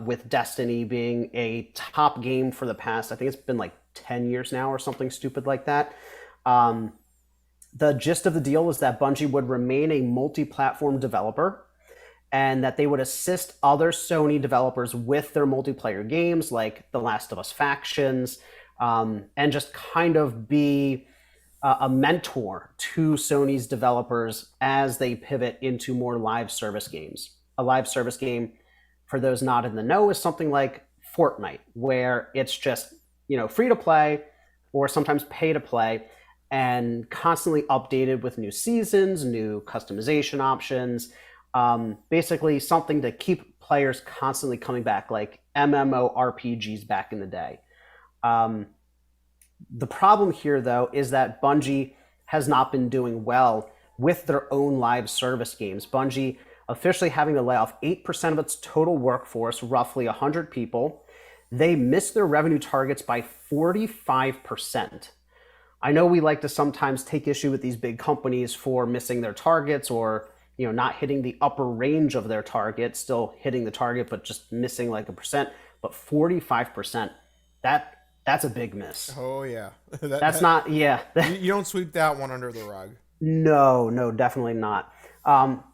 with Destiny being a top game for the past, I think it's been like 10 years now or something stupid like that. The gist of the deal is that Bungie would remain a multi-platform developer and that they would assist other Sony developers with their multiplayer games like The Last of Us Factions, and just kind of be a mentor to Sony's developers as they pivot into more live service games. A live service game, for those not in the know, is something like Fortnite, where it's just, free to play or sometimes pay to play and constantly updated with new seasons, new customization options. Basically something to keep players constantly coming back, like MMORPGs back in the day. The problem here, though, is that Bungie has not been doing well with their own live service games. Bungie officially having to lay off 8% of its total workforce, roughly 100 people. They missed their revenue targets by 45%. I know we like to sometimes take issue with these big companies for missing their targets or not hitting the upper range of their target, still hitting the target, but just missing like a percent. But 45%, that's a big miss. Oh, yeah. You don't sweep that one under the rug. No, definitely not.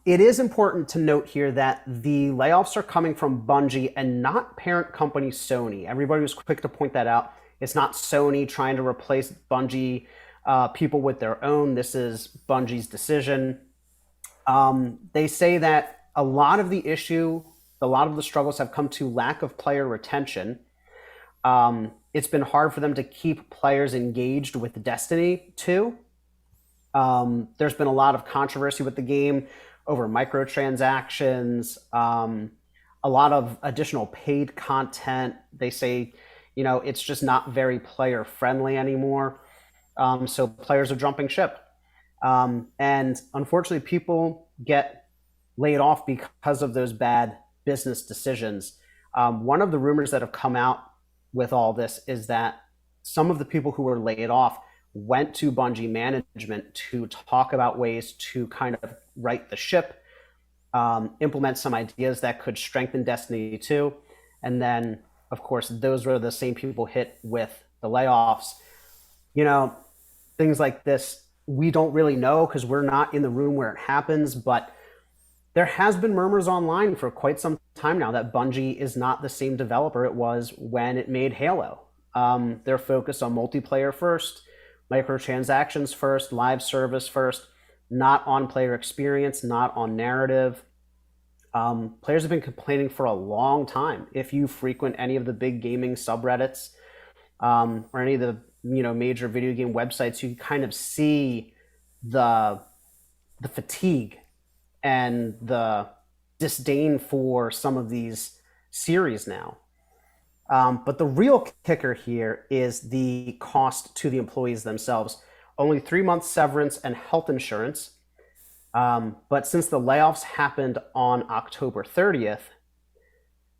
It is important to note here that the layoffs are coming from Bungie and not parent company Sony. Everybody was quick to point that out. It's not Sony trying to replace Bungie people with their own. This is Bungie's decision. They say that a lot of the struggles have come to lack of player retention. It's been hard for them to keep players engaged with Destiny 2. There's been a lot of controversy with the game over microtransactions, a lot of additional paid content. They say, it's just not very player friendly anymore. So players are jumping ship. And unfortunately, people get laid off because of those bad business decisions. One of the rumors that have come out with all this is that some of the people who were laid off went to Bungie management to talk about ways to kind of right the ship, implement some ideas that could strengthen Destiny 2. And then, of course, those were the same people hit with the layoffs, things like this, we don't really know because we're not in the room where it happens. But there has been murmurs online for quite some time now that Bungie is not the same developer it was when it made Halo. They're focused on multiplayer first, microtransactions first, live service first, not on player experience, not on narrative. Players have been complaining for a long time. If you frequent any of the big gaming subreddits or any of the major video game websites, you can kind of see the fatigue and the disdain for some of these series now. But the real kicker here is the cost to the employees themselves. Only 3 months severance and health insurance. But since the layoffs happened on October 30th,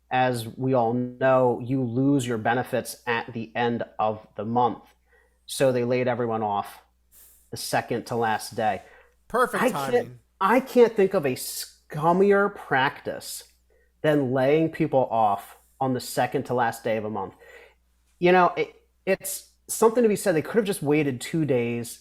as we all know, you lose your benefits at the end of the month. So they laid everyone off the second to last day. Perfect timing. I can't think of a scummier practice than laying people off on the second to last day of a month. It's something to be said. They could have just waited 2 days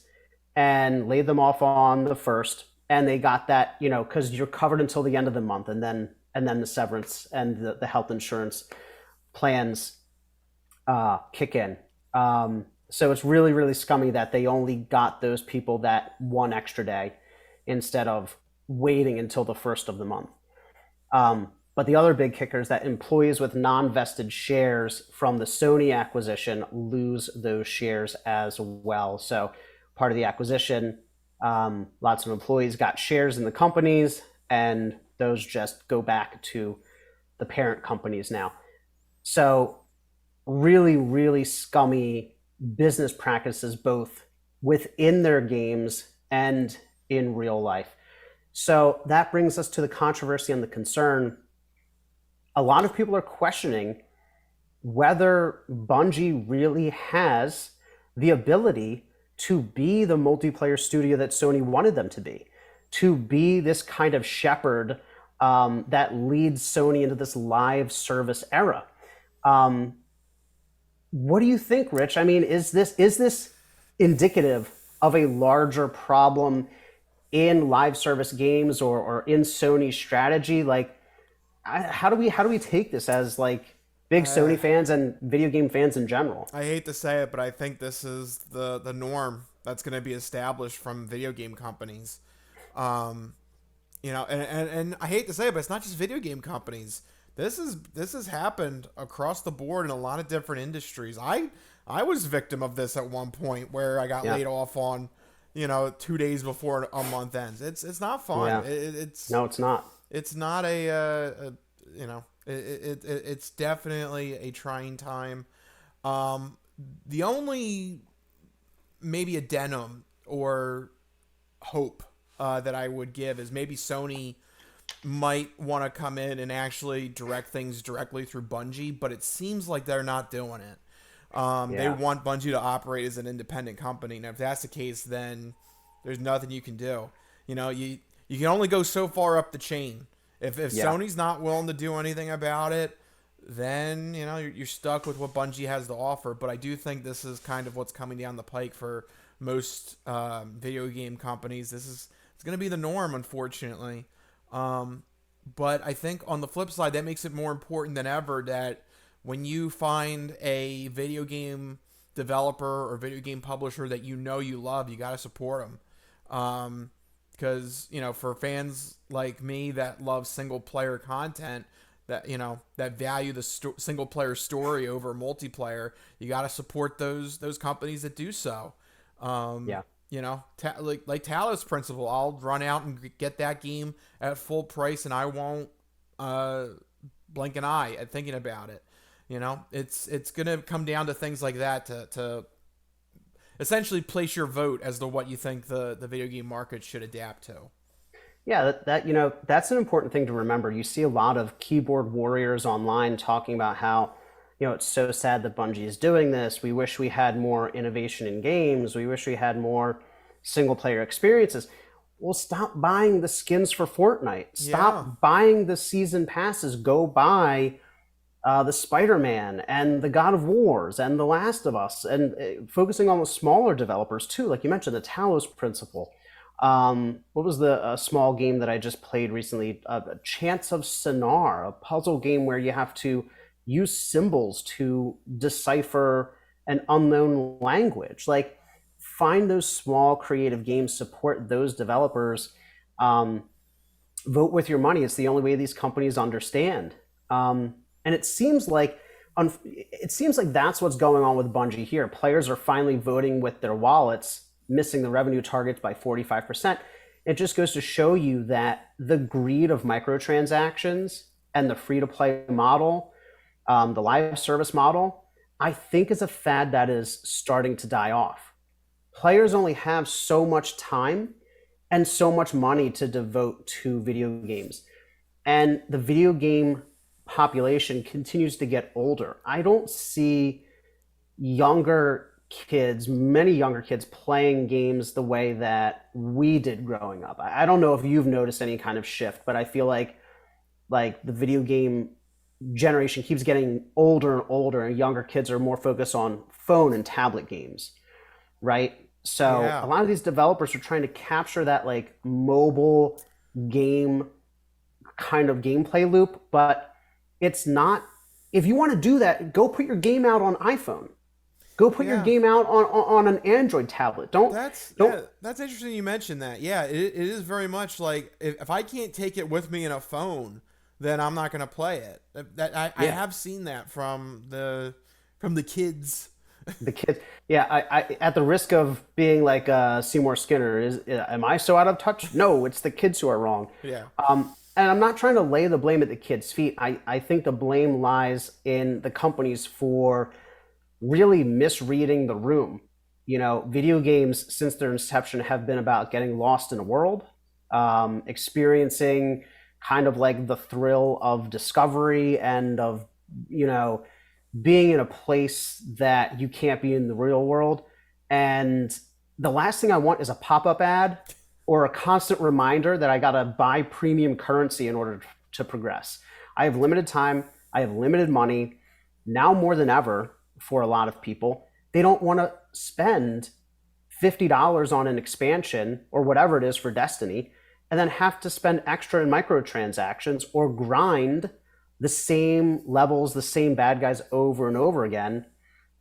and laid them off on the first, and they got that, because you're covered until the end of the month, and then the severance and the health insurance plans kick in. So it's really, really scummy that they only got those people that one extra day instead of waiting until the first of the month. But the other big kicker is that employees with non-vested shares from the Sony acquisition lose those shares as well. So part of the acquisition, lots of employees got shares in the companies, and those just go back to the parent companies now. So really, really scummy business practices, both within their games and in real life. So that brings us to the controversy and the concern. A lot of people are questioning whether Bungie really has the ability to be the multiplayer studio that Sony wanted them to be this kind of shepherd that leads Sony into this live service era. What do you think, Rich? I mean, is this indicative of a larger problem in live service games or in Sony's strategy? Like, how do we take this as like big Sony fans and video game fans in general? I hate to say it, but I think this is the norm that's going to be established from video game companies. And I hate to say it, but it's not just video game companies. This has happened across the board in a lot of different industries. I was victim of this at one point where I got laid off on, 2 days before a month ends. It's not fun. Yeah. No, it's not. It's not it's definitely a trying time. The only maybe addendum or hope that I would give is maybe Sony might want to come in and actually direct things directly through Bungie, but it seems like they're not doing it. They want Bungie to operate as an independent company. And if that's the case, then there's nothing you can do. You can only go so far up the chain. If Sony's not willing to do anything about it, then you're stuck with what Bungie has to offer. But I do think this is kind of what's coming down the pike for most video game companies. It's going to be the norm, unfortunately. But I think on the flip side, that makes it more important than ever that when you find a video game developer or video game publisher that you love, you got to support them. Because, for fans like me that love single player content, that value the single player story over multiplayer, you got to support those companies that do so. Like Talos Principle, I'll run out and get that game at full price, and I won't blink an eye at thinking about it. It's gonna come down to things like that to essentially place your vote as to what you think the video game market should adapt to. Yeah, that's an important thing to remember. You see a lot of keyboard warriors online talking about how, it's so sad that Bungie is doing this. We wish we had more innovation in games. We wish we had more single player experiences. Well, stop buying the skins for Fortnite. Stop buying the season passes. Go buy the Spider-Man and the God of Wars and The Last of Us, and focusing on the smaller developers too, like you mentioned, the Talos Principle. What was the small game that I just played recently? Chants of Sonar, a puzzle game where you have to use symbols to decipher an unknown language. Like, find those small creative games, support those developers, vote with your money. It's the only way these companies understand. And it seems like that's what's going on with Bungie here. Players are finally voting with their wallets, missing the revenue targets by 45%. It just goes to show you that the greed of microtransactions and the free-to-play model, the live service model, I think is a fad that is starting to die off. Players only have so much time and so much money to devote to video games. And the video game population continues to get older. I don't see many younger kids playing games the way that we did growing up. I don't know if you've noticed any kind of shift, but I feel like the video game generation keeps getting older and older, and younger kids are more focused on phone and tablet games, right? So Yeah. a lot of these developers are trying to capture that like mobile game kind of gameplay loop, but it's not. If you want to do that, go put your game out on iPhone. Go put your game out on an Android tablet. That's interesting you mentioned that. Yeah, it is very much like if I can't take it with me in a phone, then I'm not going to play it. I have seen that from the kids. The kids, yeah. I at the risk of being like Seymour Skinner, am I so out of touch? No, it's the kids who are wrong. Yeah. And I'm not trying to lay the blame at the kids' feet. I think the blame lies in the companies for really misreading the room. You know, video games since their inception have been about getting lost in a world, experiencing kind of like the thrill of discovery and of, you know, being in a place that you can't be in the real world. And the last thing I want is a pop-up ad or a constant reminder that I gotta buy premium currency in order to progress. I have limited time, I have limited money. Now more than ever, for a lot of people, they don't want to spend $50 on an expansion or whatever it is for Destiny, and then have to spend extra in microtransactions or grind the same levels, the same bad guys over and over again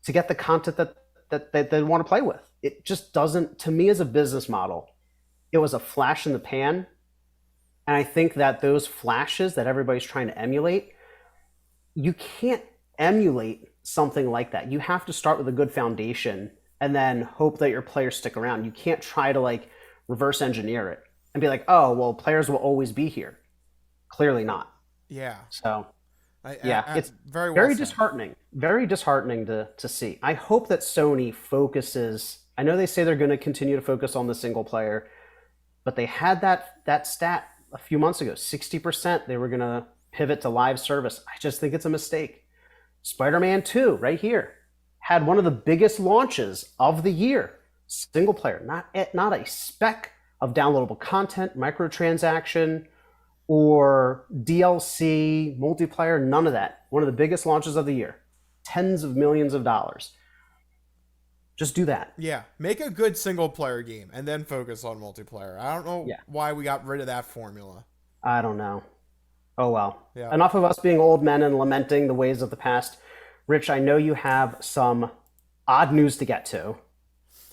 to get the content that they want to play with. It just doesn't, to me as a business model, it was a flash in the pan. And I think that those flashes that everybody's trying to emulate, you can't emulate something like that. You have to start with a good foundation and then hope that your players stick around. You can't try to like reverse engineer it and be like, oh, well, players will always be here. Clearly not. Yeah. So, it's very disheartening. Very disheartening to see. I hope that Sony focuses. I know they say they're going to continue to focus on the single player, but they had that stat a few months ago. 60% they were going to pivot to live service. I just think it's a mistake. Spider-Man 2, right here, had one of the biggest launches of the year. Single player, not a speck of downloadable content, microtransaction, or DLC, multiplayer, none of that. One of the biggest launches of the year. Tens of millions of dollars. Just do that. Yeah, make a good single player game and then focus on multiplayer. I don't know why we got rid of that formula. I don't know. Oh well. Yeah. Enough of us being old men and lamenting the ways of the past. Rich, I know you have some odd news to get to.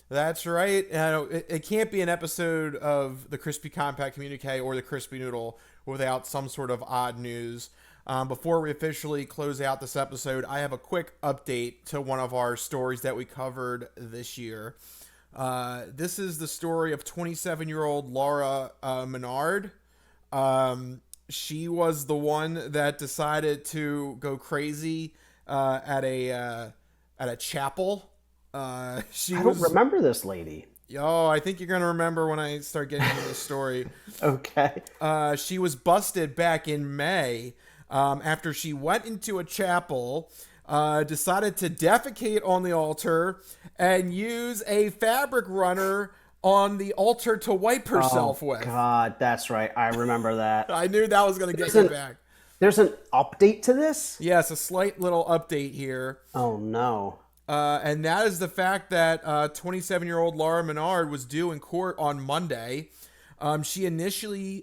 That's right. It can't be an episode of the Crispy Compact Communiqué or the Crispy Noodle without some sort of odd news. Before we officially close out this episode, I have a quick update to one of our stories that we covered this year. This is the story of 27-year-old Laura Menard. She was the one that decided to go crazy at a chapel. I don't remember this lady. Oh, I think you're going to remember when I start getting into the story. Okay. She was busted back in May after she went into a chapel, decided to defecate on the altar, and use a fabric runner on the altar to wipe herself with. God, that's right. I remember that. I knew that was going to get you back. There's an update to this? Yes, a slight little update here. Oh, no. And that is the fact that 27-year-old Laura Menard was due in court on Monday. She initially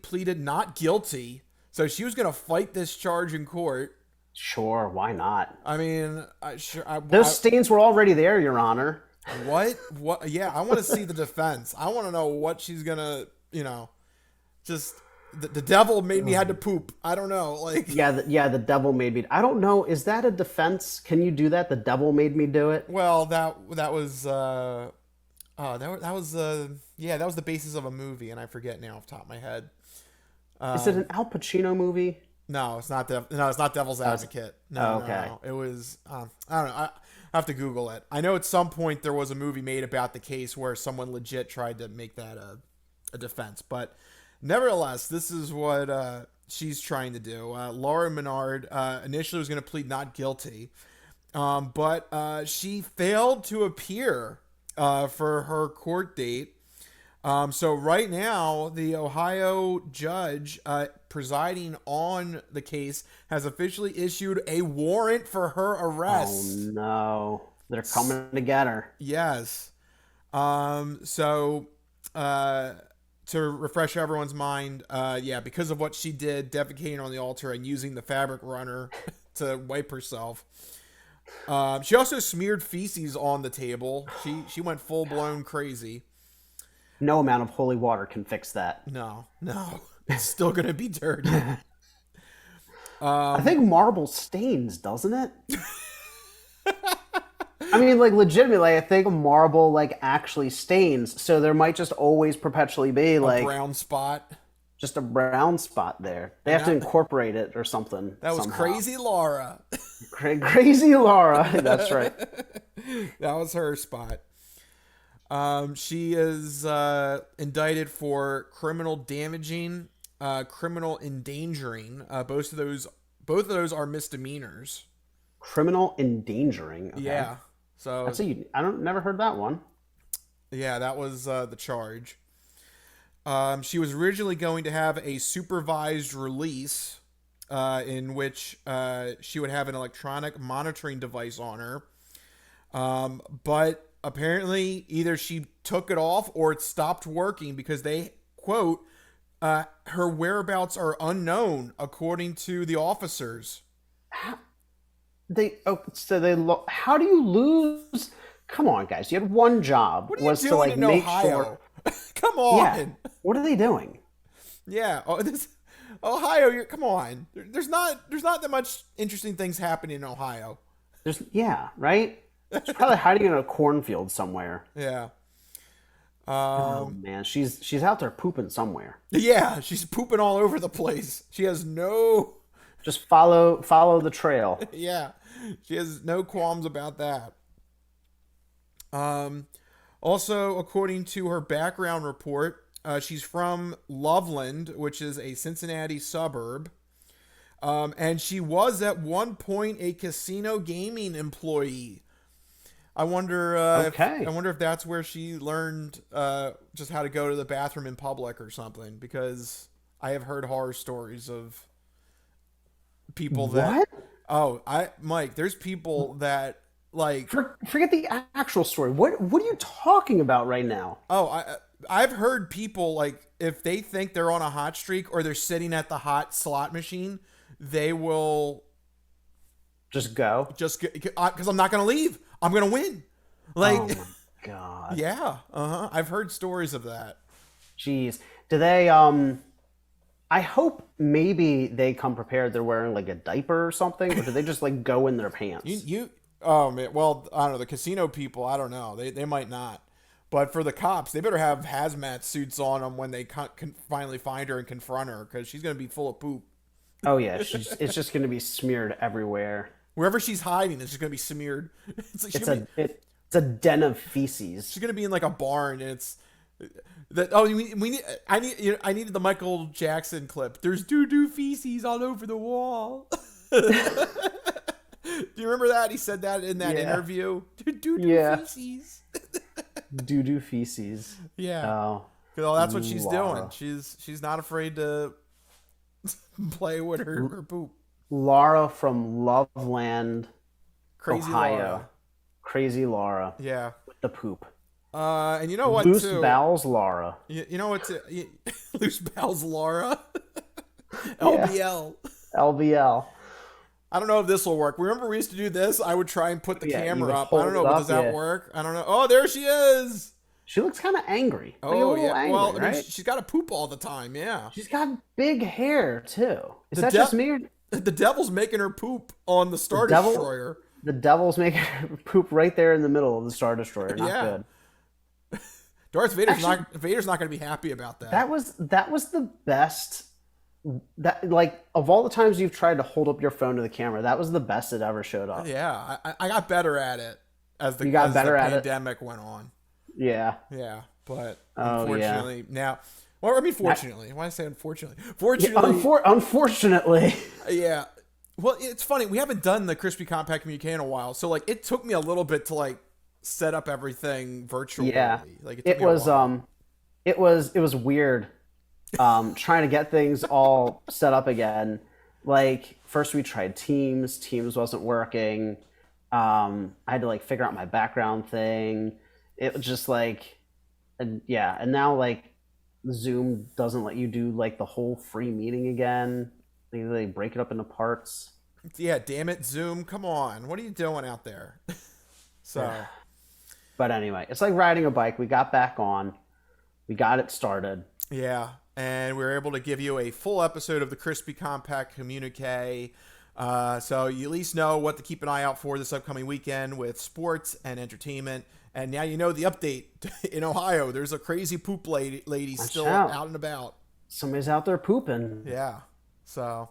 pleaded not guilty, so she was going to fight this charge in court. Sure, why not? I mean, those stains were already there, Your Honor. What? Yeah, I want to see the defense. I want to know what she's gonna, just the devil made me had to poop. I don't know, like. The devil made me. I don't know. Is that a defense? Can you do that? The devil made me do it. Well, that was that was the basis of a movie, and I forget now off the top of my head. Is it an Al Pacino movie? No, it's not. It's not Devil's Advocate. No, okay. No. It was. I don't know. I have to Google it. I know at some point there was a movie made about the case where someone legit tried to make that a defense, but nevertheless, this is what she's trying to do. Laura Menard initially was going to plead not guilty, but she failed to appear for her court date. So right now, the Ohio judge presiding on the case has officially issued a warrant for her arrest. Oh, no. They're coming to get her. Yes. To refresh everyone's mind, because of what she did, defecating on the altar and using the fabric runner to wipe herself. She also smeared feces on the table. She went full-blown crazy. No amount of holy water can fix that. No. It's still going to be dirty. I think marble stains, doesn't it? I mean, like, legitimately, I think marble, like, actually stains. So there might just always perpetually be, like... a brown spot. Just a brown spot there. They have to incorporate it or something. That was somehow. Crazy Laura. Crazy Laura. That's right. That was her spot. She is indicted for criminal damaging, criminal endangering. Both of those are misdemeanors. Criminal endangering. Okay. Yeah. So never heard that one. Yeah, that was the charge. She was originally going to have a supervised release, in which she would have an electronic monitoring device on her. But apparently either she took it off or it stopped working because they, quote, her whereabouts are unknown, according to the officers. How do you lose? Come on, guys. You had one job. What are you doing in Ohio? Come on. Yeah. What are they doing? Yeah. Ohio, come on. There's not that much interesting things happening in Ohio. Right? She's probably hiding in a cornfield somewhere. Yeah. Oh man, she's out there pooping somewhere. Yeah, she's pooping all over the place. She has no. Just follow the trail. Yeah, she has no qualms about that. Also, according to her background report, she's from Loveland, which is a Cincinnati suburb. And she was at one point a casino gaming employee. I wonder if that's where she learned just how to go to the bathroom in public or something, because I have heard horror stories of people that Mike, there's people that like forget the actual story. What are you talking about right now? I've heard people, like, if they think they're on a hot streak or they're sitting at the hot slot machine, they will just go because I'm not going to leave. I'm going to win. Like, oh my God. Yeah. I've heard stories of that. Jeez. Do they, I hope maybe they come prepared. They're wearing like a diaper or something, or do they just like go in their pants? Oh man. Well, I don't know. The casino people, I don't know. They might not. But for the cops, they better have hazmat suits on them when they can finally find her and confront her, because she's going to be full of poop. Oh yeah. It's just going to be smeared everywhere. Wherever she's hiding, it's just going to be smeared. It's a den of feces. She's going to be in like a barn, and it's that. I needed the Michael Jackson clip. There's doo-doo feces all over the wall. Do you remember that? He said that in that interview. Doo-doo feces. Doo-doo feces. Yeah. Oh, that's what she's doing. She's not afraid to play with her poop. Laura from Loveland, Crazy Ohio. Laura. Crazy Laura. Yeah. With the poop. And you know what, Loose too? bowels Laura. You know what? Loose bowels Laura. LBL. LBL. I don't know if this will work. Remember we used to do this? I would try and put the camera up. I don't know. Up, Does that work? I don't know. Oh, there she is. She looks kind of angry. Oh, yeah. Angry, well, I mean, right? she's got to poop all the time. Yeah. She's got big hair, too. Is that just me? Or... The devil's making her poop on the Star Destroyer. The devil's making her poop right there in the middle of the Star Destroyer. Not good. Darth Vader's not going to be happy about that. That was the best. That, like, of all the times you've tried to hold up your phone to the camera, that was the best it ever showed up. Yeah, I got better at it as the pandemic went on. Yeah. Yeah, but unfortunately now. Well, I mean, fortunately. Why did I say unfortunately? Fortunately. Yeah, unfortunately. Yeah. Well, it's funny. We haven't done the Crispy Compact Communiqué in a while, so like it took me a little bit to like set up everything virtually. Yeah. Like it was weird. Trying to get things all set up again. Like first we tried Teams wasn't working. I had to like figure out my background thing. It was just like, and now like Zoom doesn't let you do like the whole free meeting again. They break it up into parts. Yeah, damn it, Zoom! Come on, what are you doing out there? So, but anyway, it's like riding a bike. We got back on. We got it started. Yeah. And we were able to give you a full episode of the Crispy Compact Communiqué. So you at least know what to keep an eye out for this upcoming weekend with sports and entertainment. And now you know the update in Ohio. There's a crazy poop lady still out and about. Somebody's out there pooping. Yeah. So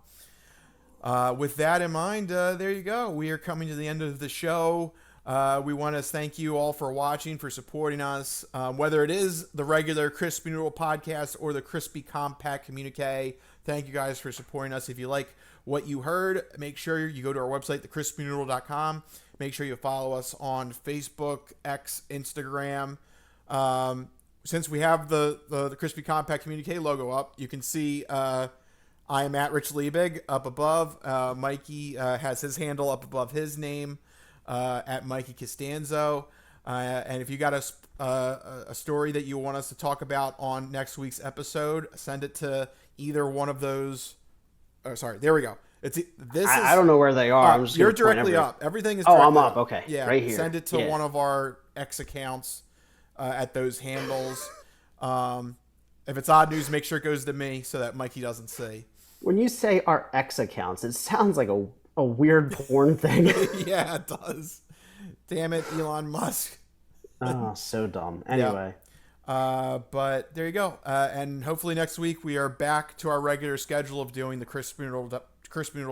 with that in mind, there you go. We are coming to the end of the show. We want to thank you all for watching, for supporting us, whether it is the regular Crispy Noodle podcast or the Crispy Compact Communiqué. Thank you guys for supporting us. If you like what you heard, make sure you go to our website, thecrispynoodle.com. Make sure you follow us on Facebook, X, Instagram. Since we have the Crispy Compact Communiqué logo up, you can see I am at Rich Liebig up above. Mikey has his handle up above his name. At Mikey Costanzo. And if you got a story that you want us to talk about on next week's episode, send it to either one of those. Oh, sorry. There we go. I don't know where they are. I'm just you're directly up. Everything is directly I'm up. Okay. Yeah. Right here. Send it to one of our X accounts at those handles. If it's odd news, make sure it goes to me so that Mikey doesn't see. When you say our X accounts, it sounds like a weird porn thing. Yeah, it does. Damn it, Elon Musk. Oh, so dumb. Anyway. Yeah. But there you go. And hopefully next week we are back to our regular schedule of doing the Crispy Noodle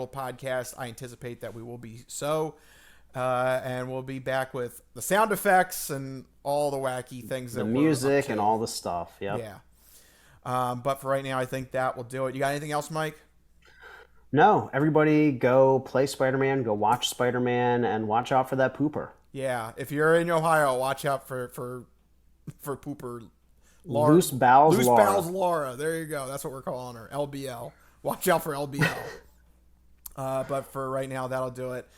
podcast. I anticipate that we will be so. And we'll be back with the sound effects and all the wacky things. The music and all the stuff. Yep. Yeah. But for right now, I think that will do it. You got anything else, Mike? No, everybody go play Spider-Man, go watch Spider-Man, and watch out for that pooper. Yeah, if you're in Ohio, watch out for pooper Laura. Loose bowels Laura. There you go. That's what we're calling her. LBL. Watch out for LBL. But for right now, that'll do it.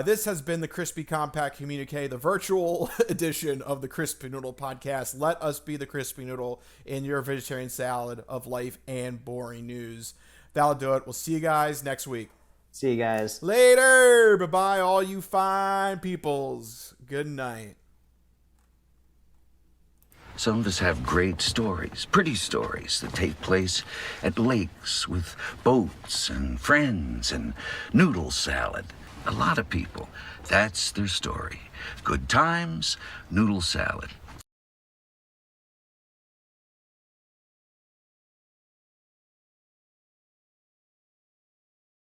This has been the Crispy Compact Communiqué, the virtual edition of the Crispy Noodle podcast. Let us be the Crispy Noodle in your vegetarian salad of life and boring news. That'll do it. We'll see you guys next week. See you guys. Later. Bye-bye, all you fine peoples. Good night. Some of us have great stories, pretty stories that take place at lakes with boats and friends and noodle salad. A lot of people, that's their story. Good times, noodle salad.